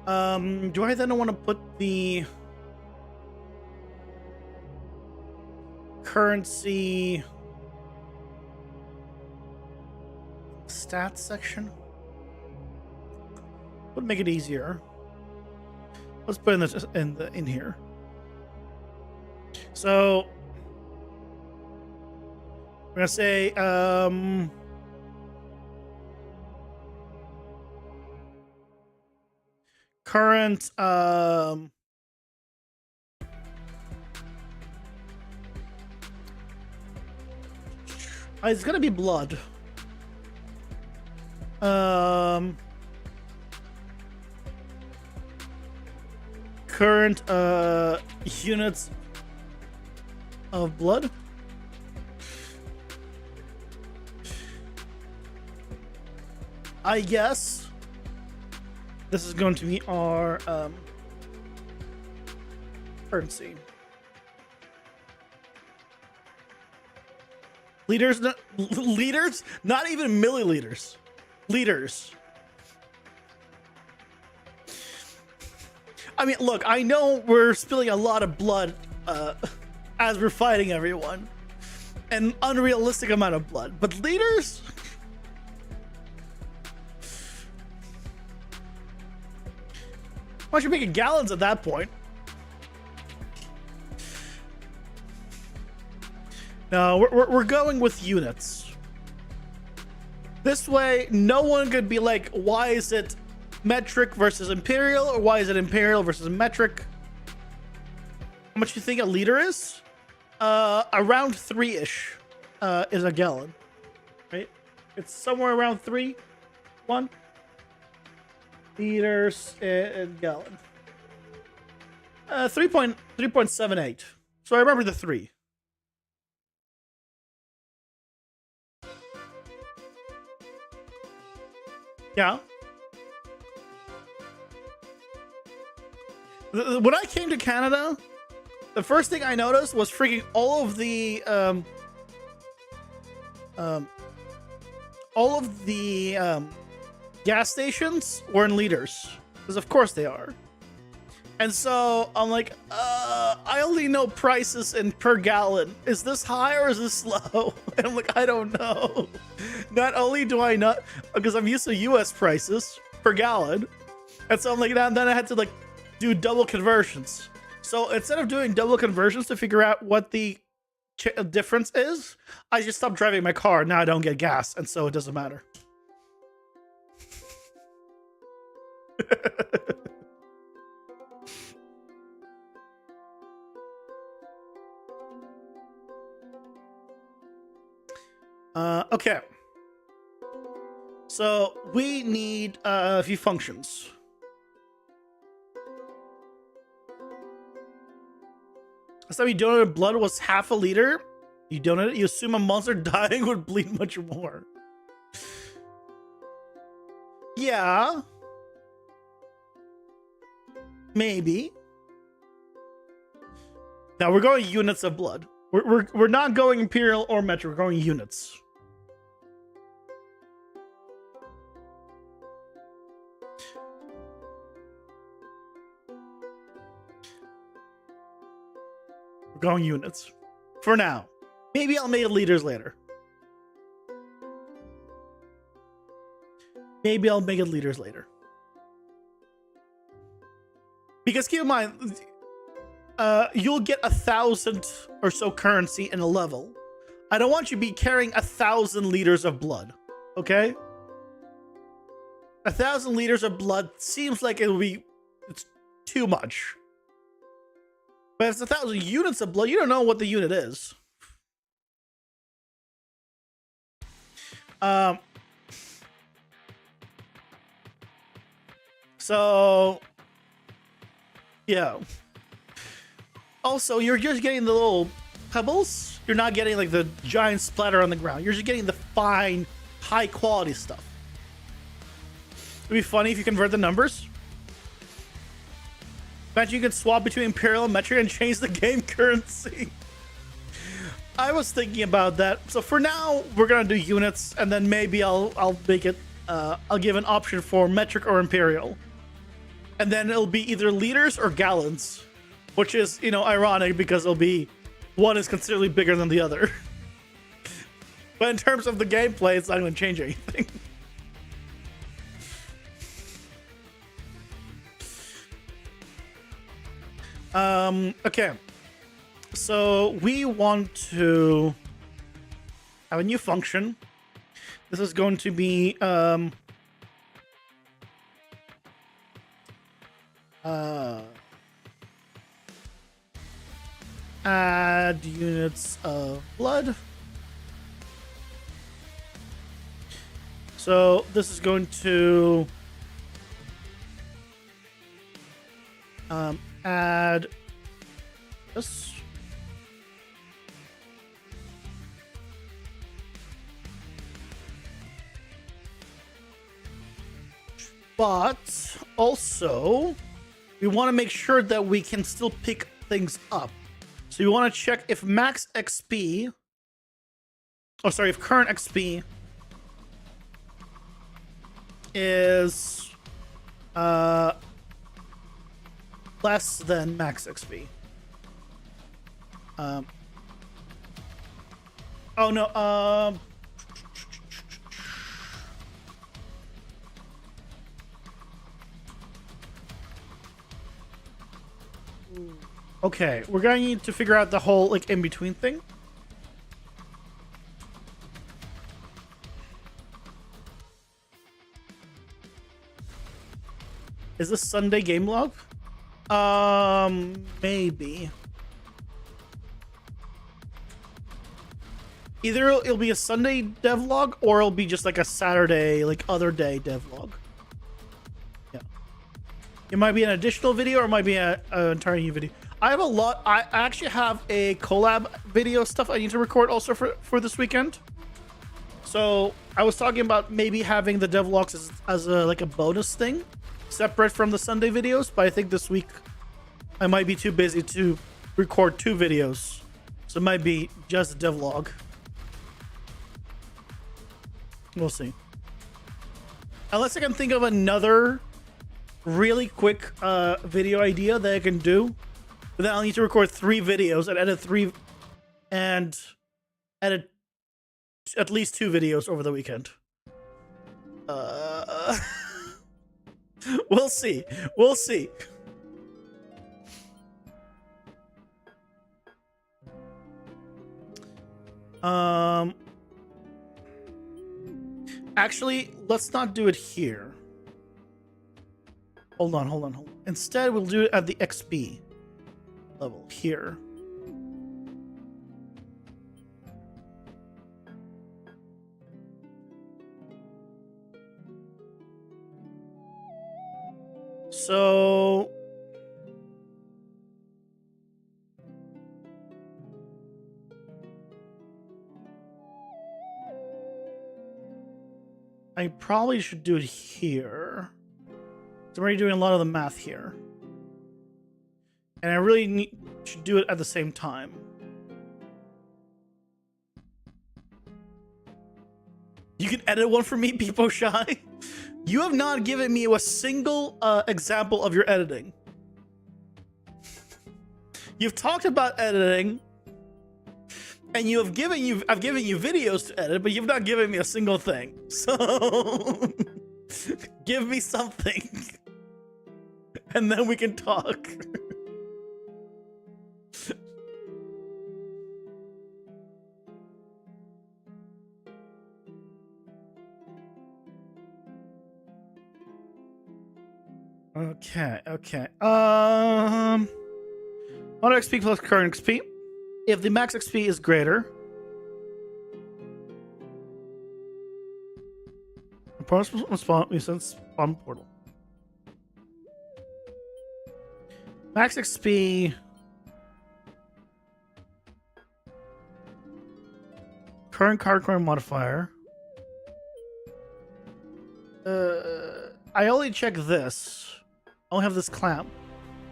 Do I then want to put the currency stats section? Would make it easier. Let's put in here. So we're gonna say current it's gonna be blood. Current units of blood. I guess this is going to be our currency. Leaders, not even milliliters. Liters. I mean, look, I know we're spilling a lot of blood as we're fighting everyone. An unrealistic amount of blood. But liters? Why don't you make it gallons at that point? No, we're going with units. This way, no one could be like, why is it metric versus imperial, or why is it imperial versus metric? How much do you think a liter is? Around 3-ish is a gallon, right? It's somewhere around 1 liters in gallon. 3.78. So I remember the 3. Yeah. When I came to Canada, the first thing I noticed was freaking all of the gas stations were in liters, because of course they are. And so I'm like, I only know prices in per gallon. Is this high or is this low? And I'm like, I don't know. Not only do I not, because I'm used to US prices per gallon. And so I'm like, then I had to like do double conversions. So instead of doing double conversions to figure out what the difference is, I just stopped driving my car. Now I don't get gas, and so it doesn't matter. Okay. So we need a few functions. So you donated blood was half a liter. You donated. You assume a monster dying would bleed much more. Yeah. Maybe. Now we're going units of blood. We're not going imperial or metric. We're going units. We're going units for now. Maybe I'll make it liters later. Maybe I'll make it liters later. Because keep in mind, you'll get 1,000 or so currency in a level. I don't want you to be carrying 1,000 liters of blood. Okay? 1,000 liters of blood seems like it's too much. But if it's 1,000 units of blood, you don't know what the unit is. So yeah. Also, you're just getting the little pebbles. You're not getting like the giant splatter on the ground. You're just getting the fine, high quality stuff. It'd be funny if you convert the numbers. Imagine you could swap between Imperial and Metric and change the game currency. I was thinking about that. So for now, we're gonna do units, and then maybe I'll make it. I'll give an option for Metric or Imperial, and then it'll be either liters or gallons, which is, you know, ironic because it'll be one is considerably bigger than the other. But in terms of the gameplay, it's not going to change anything. Okay. So we want to have a new function. This is going to be add units of blood. So this is going to add this. But also, we want to make sure that we can still pick things up. So you want to check if max XP, if current XP is less than max XP. Oh no, okay, we're gonna need to figure out the whole like in between thing. Is this Sunday game log? Maybe. Either it'll be a Sunday devlog or it'll be just like a Saturday, like other day devlog. Yeah. It might be an additional video or it might be an entire new video. I have a lot. I actually have a collab video stuff I need to record also for this weekend. So I was talking about maybe having the devlogs as a like a bonus thing, separate from the Sunday videos. But I think this week I might be too busy to record 2 videos, so it might be just a devlog. We'll see. Unless I can think of another really quick video idea that I can do. But then I'll need to record 3 videos and edit at least 2 videos over the weekend. We'll see. We'll see. Actually, let's not do it here. Hold on. Instead, we'll do it at the XP level here. So I probably should do it here. So I'm already doing a lot of the math here. And I really should do it at the same time. You can edit one for me, Peepo Shy. You have not given me a single example of your editing. You've talked about editing, and I've given you videos to edit, but you've not given me a single thing. So give me something, and then we can talk. Okay. Auto XP plus current XP. If the max XP is greater, spawn portal. Max XP. Current card modifier. I only check this. I don't have this clamp.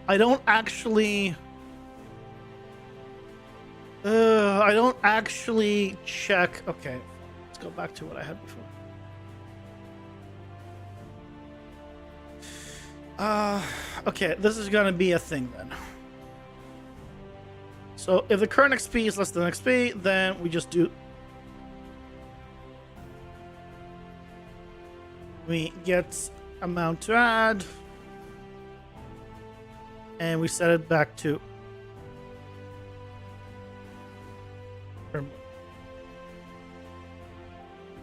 I don't actually check. Okay, let's go back to what I had before. Okay, this is gonna be a thing then. So if the current XP is less than XP, then we just do. We get amount to add. And we set it back to.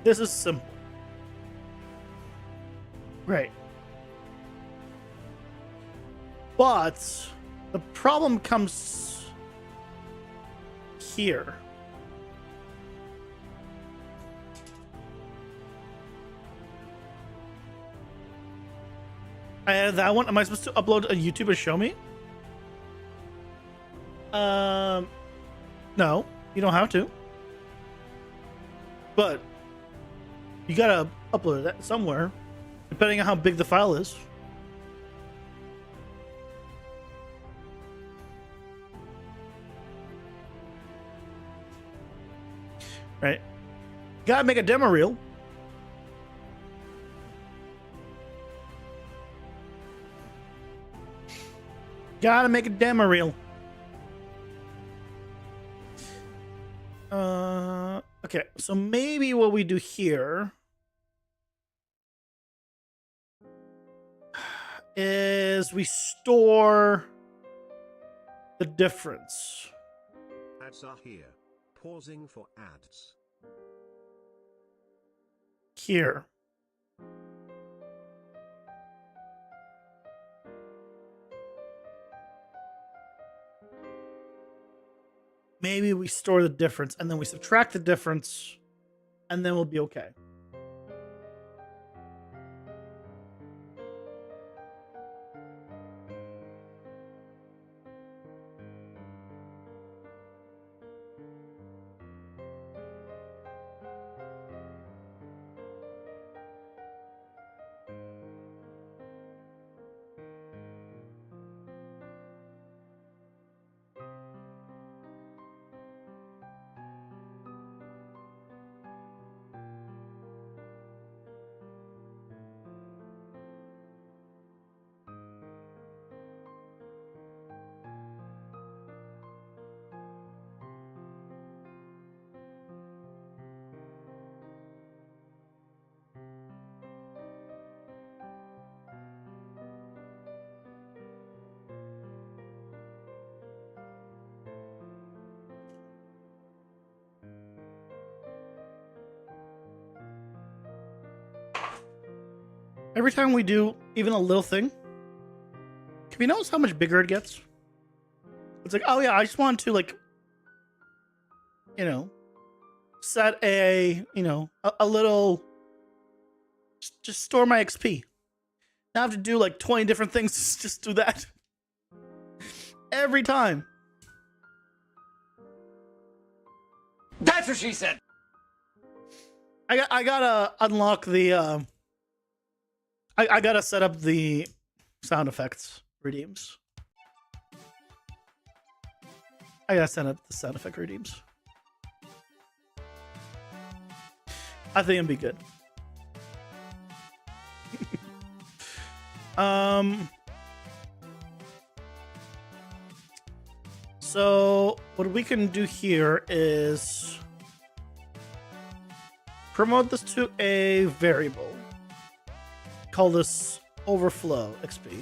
This is simple. Great. But the problem comes here. I added that one. Am I supposed to upload a YouTube and show me? No, you don't have to. But you gotta upload that somewhere, depending on how big the file is. Right? Gotta make a demo reel. Gotta make a demo reel. Okay, so maybe what we do here is we store the difference. Ads are here. Pausing for ads. Here. maybe we store the difference and then we subtract the difference and then we'll be okay. Every time we do even a little thing, can we notice how much bigger it gets? It's like, oh yeah, I just want to like, set a, a little, just store my XP. Now I have to do like 20 different things to just do that. Every time. That's what she said. I gotta unlock the, I gotta set up the sound effects redeems. I gotta set up the sound effect redeems. I think it'd be good. So what we can do here is promote this to a variable. Call this overflow XP.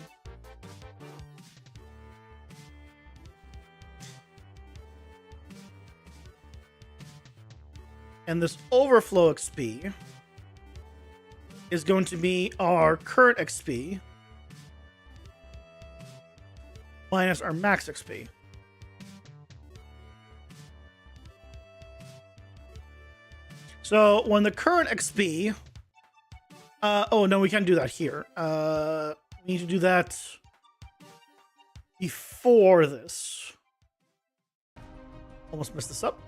And this overflow XP is going to be our current XP minus our max XP. So when the current XP, oh no, we can't do that here. We need to do that before this. Almost messed this up.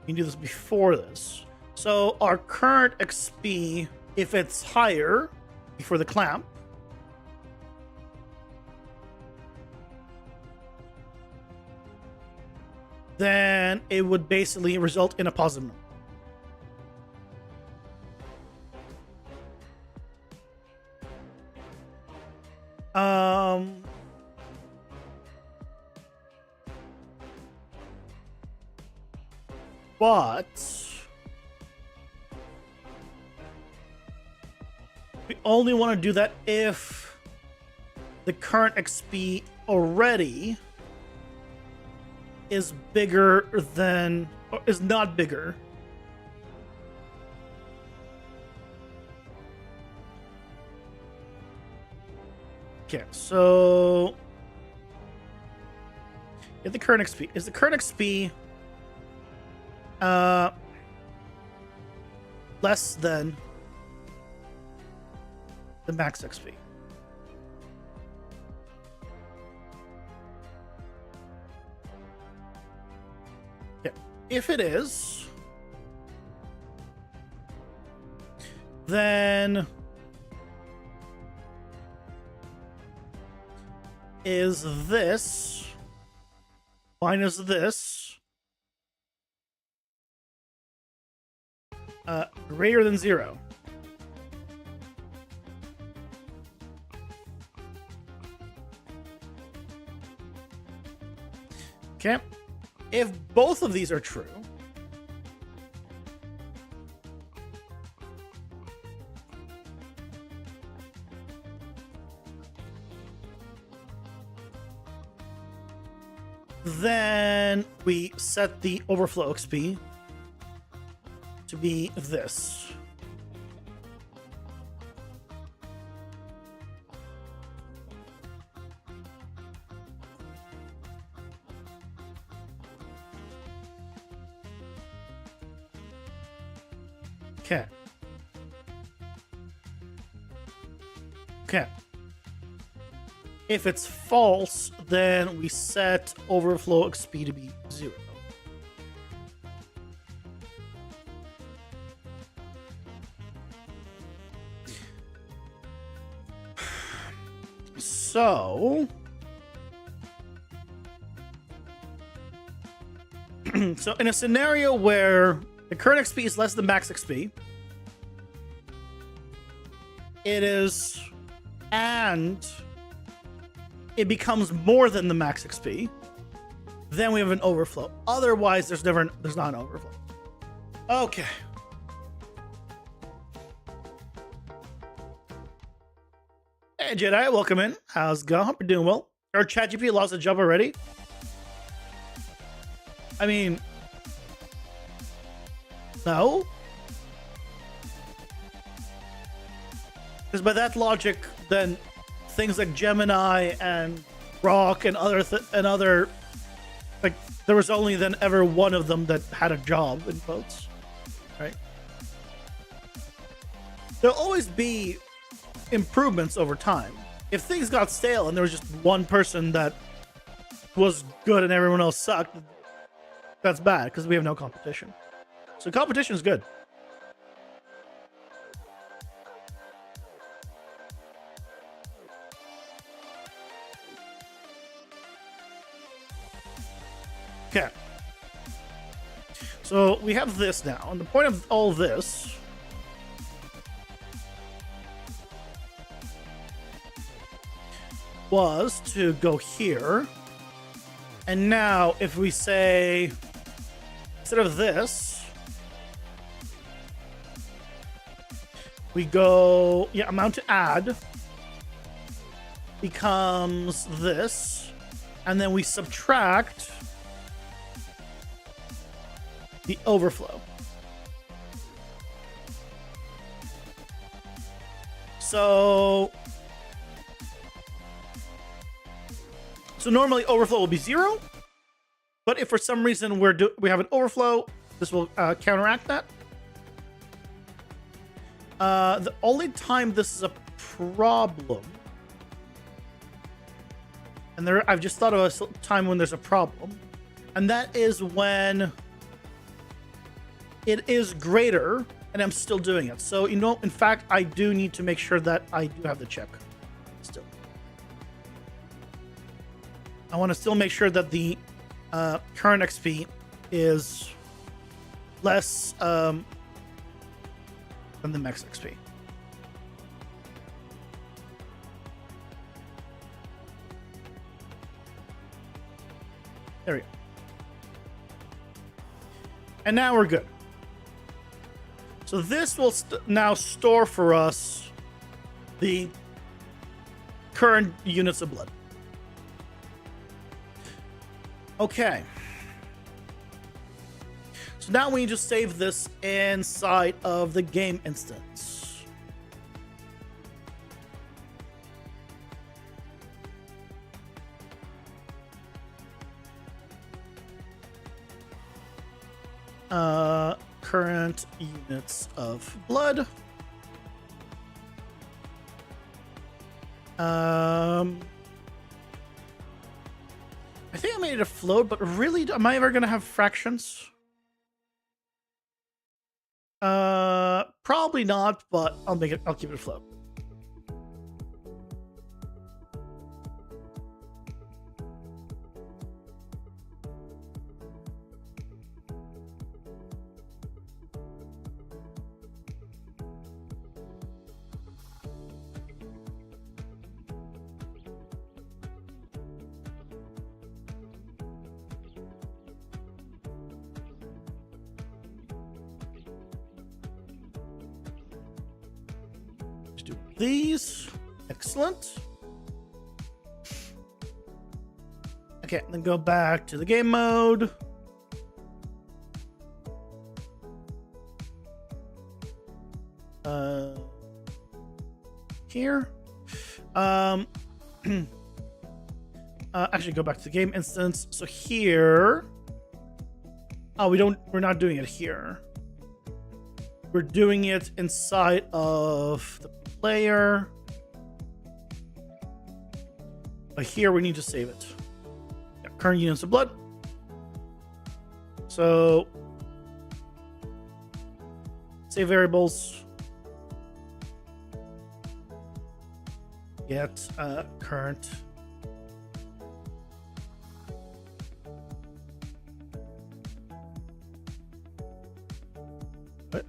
We can do this before this. So our current XP, if it's higher before the clamp, then it would basically result in a positive number. But we only want to do that if the current XP already is bigger than, or is not bigger. Okay, so get the current XP. Is the current XP less than the max XP? Yeah. If it is, then is this minus this greater than 0? Okay. If both of these are true, then we set the overflow XP to be this. Okay. Okay. If it's false, then we set overflow XP to be 0. So, so in a scenario where the current XP is less than max XP, it is, and it becomes more than the max XP, then we have an overflow. Otherwise, there's not an overflow. Okay. Hey Jedi, welcome in. How's it going? Hope you're doing well. Our ChatGPT lost a job already. I mean, no. Because by that logic, then things like Gemini and Grok and other, like, there was only then ever one of them that had a job in quotes, right? There'll always be improvements over time. If things got stale and there was just one person that was good and everyone else sucked, that's bad because we have no competition. So competition is good. Okay. So we have this now, and the point of all this was to go here, and now if we say instead of this, we go amount to add becomes this, and then we subtract the overflow. So normally overflow will be 0, but if for some reason we have an overflow, this will counteract that. The only time this is a problem, and I've just thought of a time when there's a problem, and that is when it is greater and I'm still doing it. So, in fact, I do need to make sure that I do have the check still. I want to still make sure that the current XP is less than the max XP. There we go. And now we're good. So this will now store for us the current units of blood. Okay. So now we need to save this inside of the game instance. Current units of blood. I think I made it a float, but really, am I ever gonna have fractions? Probably not, but I'll keep it afloat. Do these. Excellent. Okay, then go back to the game mode. Here. Actually go back to the game instance. So here. Oh, we're not doing it here. we're doing it inside of the player. But here we need to save it. Yeah, current units of blood. So save variables. Get current. What?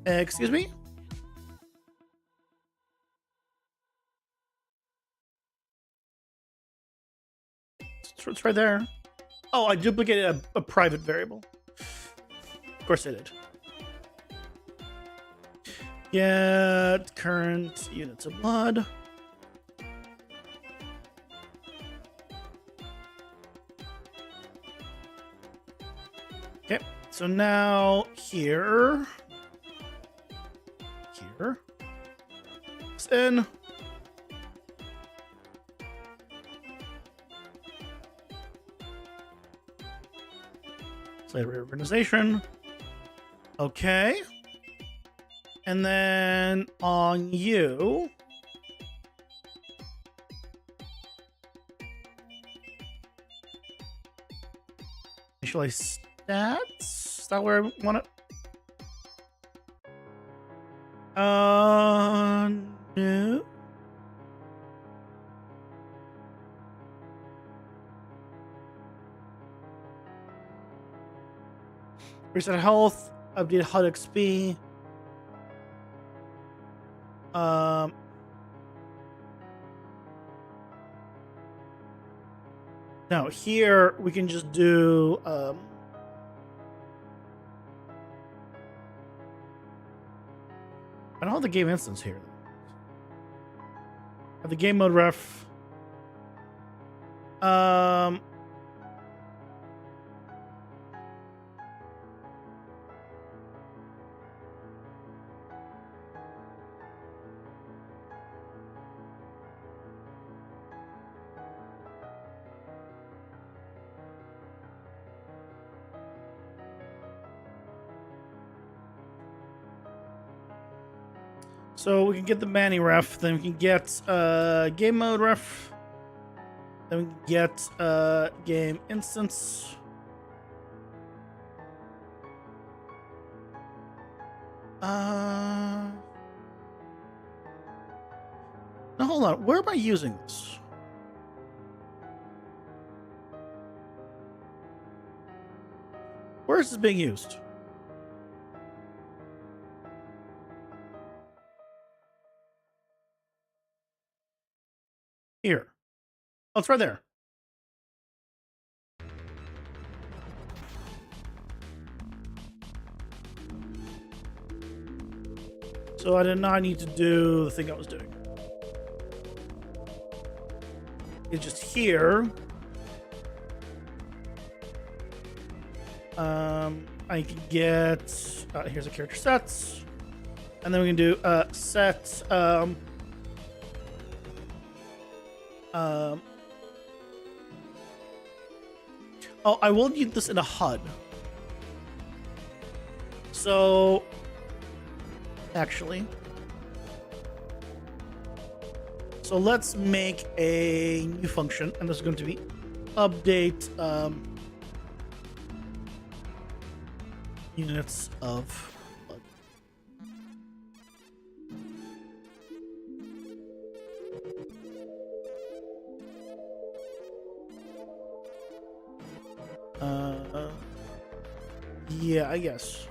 Excuse me? It's right there. Oh, I duplicated a private variable. Of course I did. Get current units of blood. Okay, so now here. It's in. Slight reorganization. Okay. And then on you. Initialize stats. Is that where I want it? No. Reset health, update HUD XP. Now here we can just do I don't have the game instance here. I have the game mode ref. So we can get the Manny ref, then we can get game mode ref, then we can get game instance. Now hold on, where am I using this? Where is this being used? Here. Oh, it's right there. So I did not need to do the thing I was doing. It's just here. I can get here's a character sets, and then we can do set oh, I will need this in a HUD. So actually, so let's make a new function, and this is going to be update units of blood. Yeah, I guess.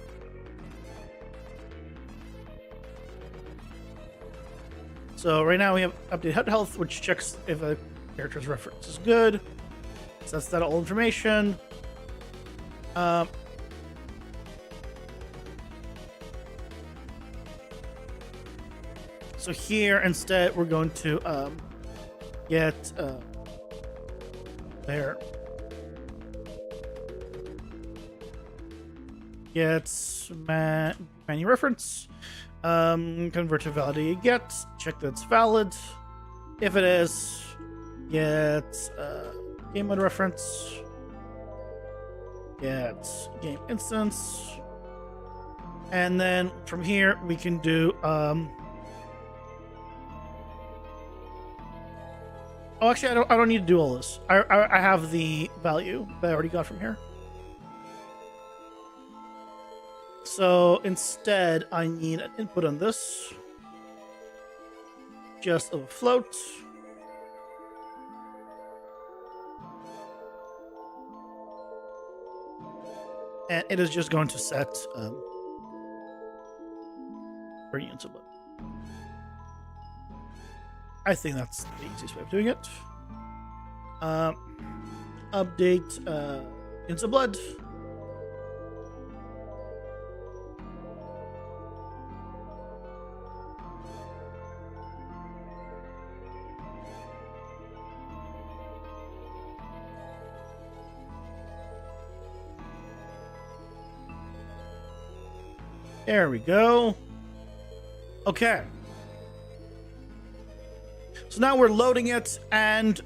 So right now we have update HUD health, which checks if a character's reference is good. So that's that all information. So here instead we're going to get there. Get menu reference. Convert to validate get. Check that it's valid. If it is, get game mode reference, get game instance, and then from here we can do oh, actually I don't need to do all this. I have the value that I already got from here. So instead I need an input on this, just of a float. And it is just going to set units of blood. I think that's the easiest way of doing it. Update units of blood. There we go. Okay. So now we're loading it and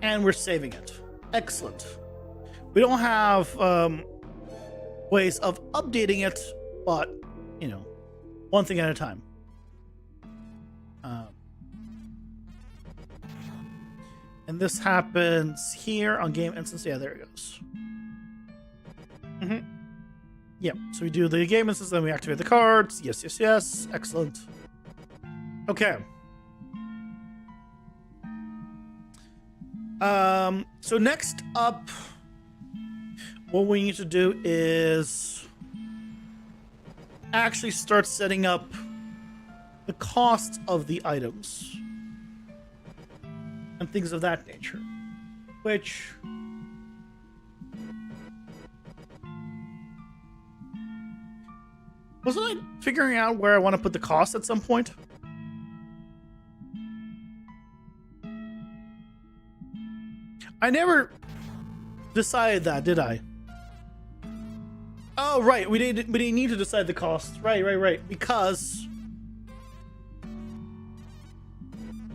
we're saving it. Excellent. We don't have ways of updating it, but you know, one thing at a time. And this happens here on game instance. Yeah, there it goes. Yep, so we do the game instance, then we activate the cards. Yes, yes, yes. Excellent. Okay. So next up, what we need to do is actually start setting up the cost of the items and things of that nature, which wasn't I figuring out where I want to put the cost at some point? I never decided that, did I? Oh, right. We didn't need to decide the cost. Right. Because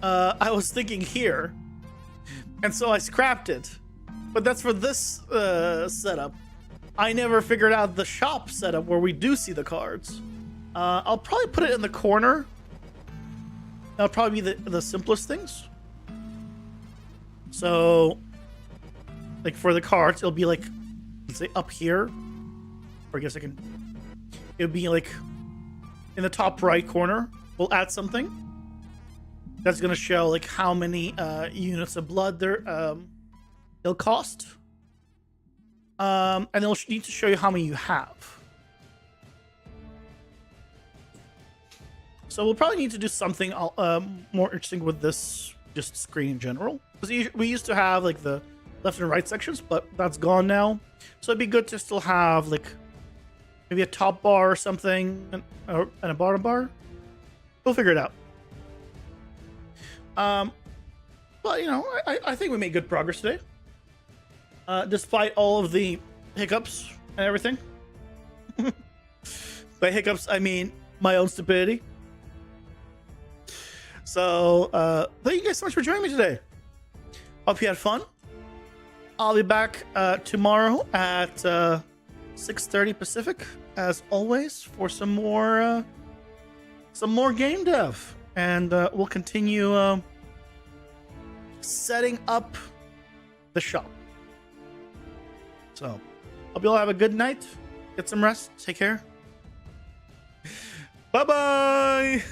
I was thinking here, and so I scrapped it. But that's for this setup. I never figured out the shop setup where we do see the cards. I'll probably put it in the corner. That'll probably be the simplest things. So, like for the cards, it'll be like, let's say up here. Or I guess I can, it'll be like in the top right corner. We'll add something that's gonna show like how many units of blood it'll cost. And they'll need to show you how many you have. So we'll probably need to do something more interesting with this just screen in general. Because we used to have like the left and right sections, but that's gone now. So it'd be good to still have like maybe a top bar or something and a bottom bar. We'll figure it out. But you know, I think we made good progress today. Despite all of the hiccups and everything. By hiccups, I mean my own stupidity. So, thank you guys so much for joining me today. Hope you had fun. I'll be back tomorrow at 6:30 Pacific, as always, for some more game dev, and we'll continue setting up the shop. So, hope you all have a good night. Get some rest. Take care. Bye-bye.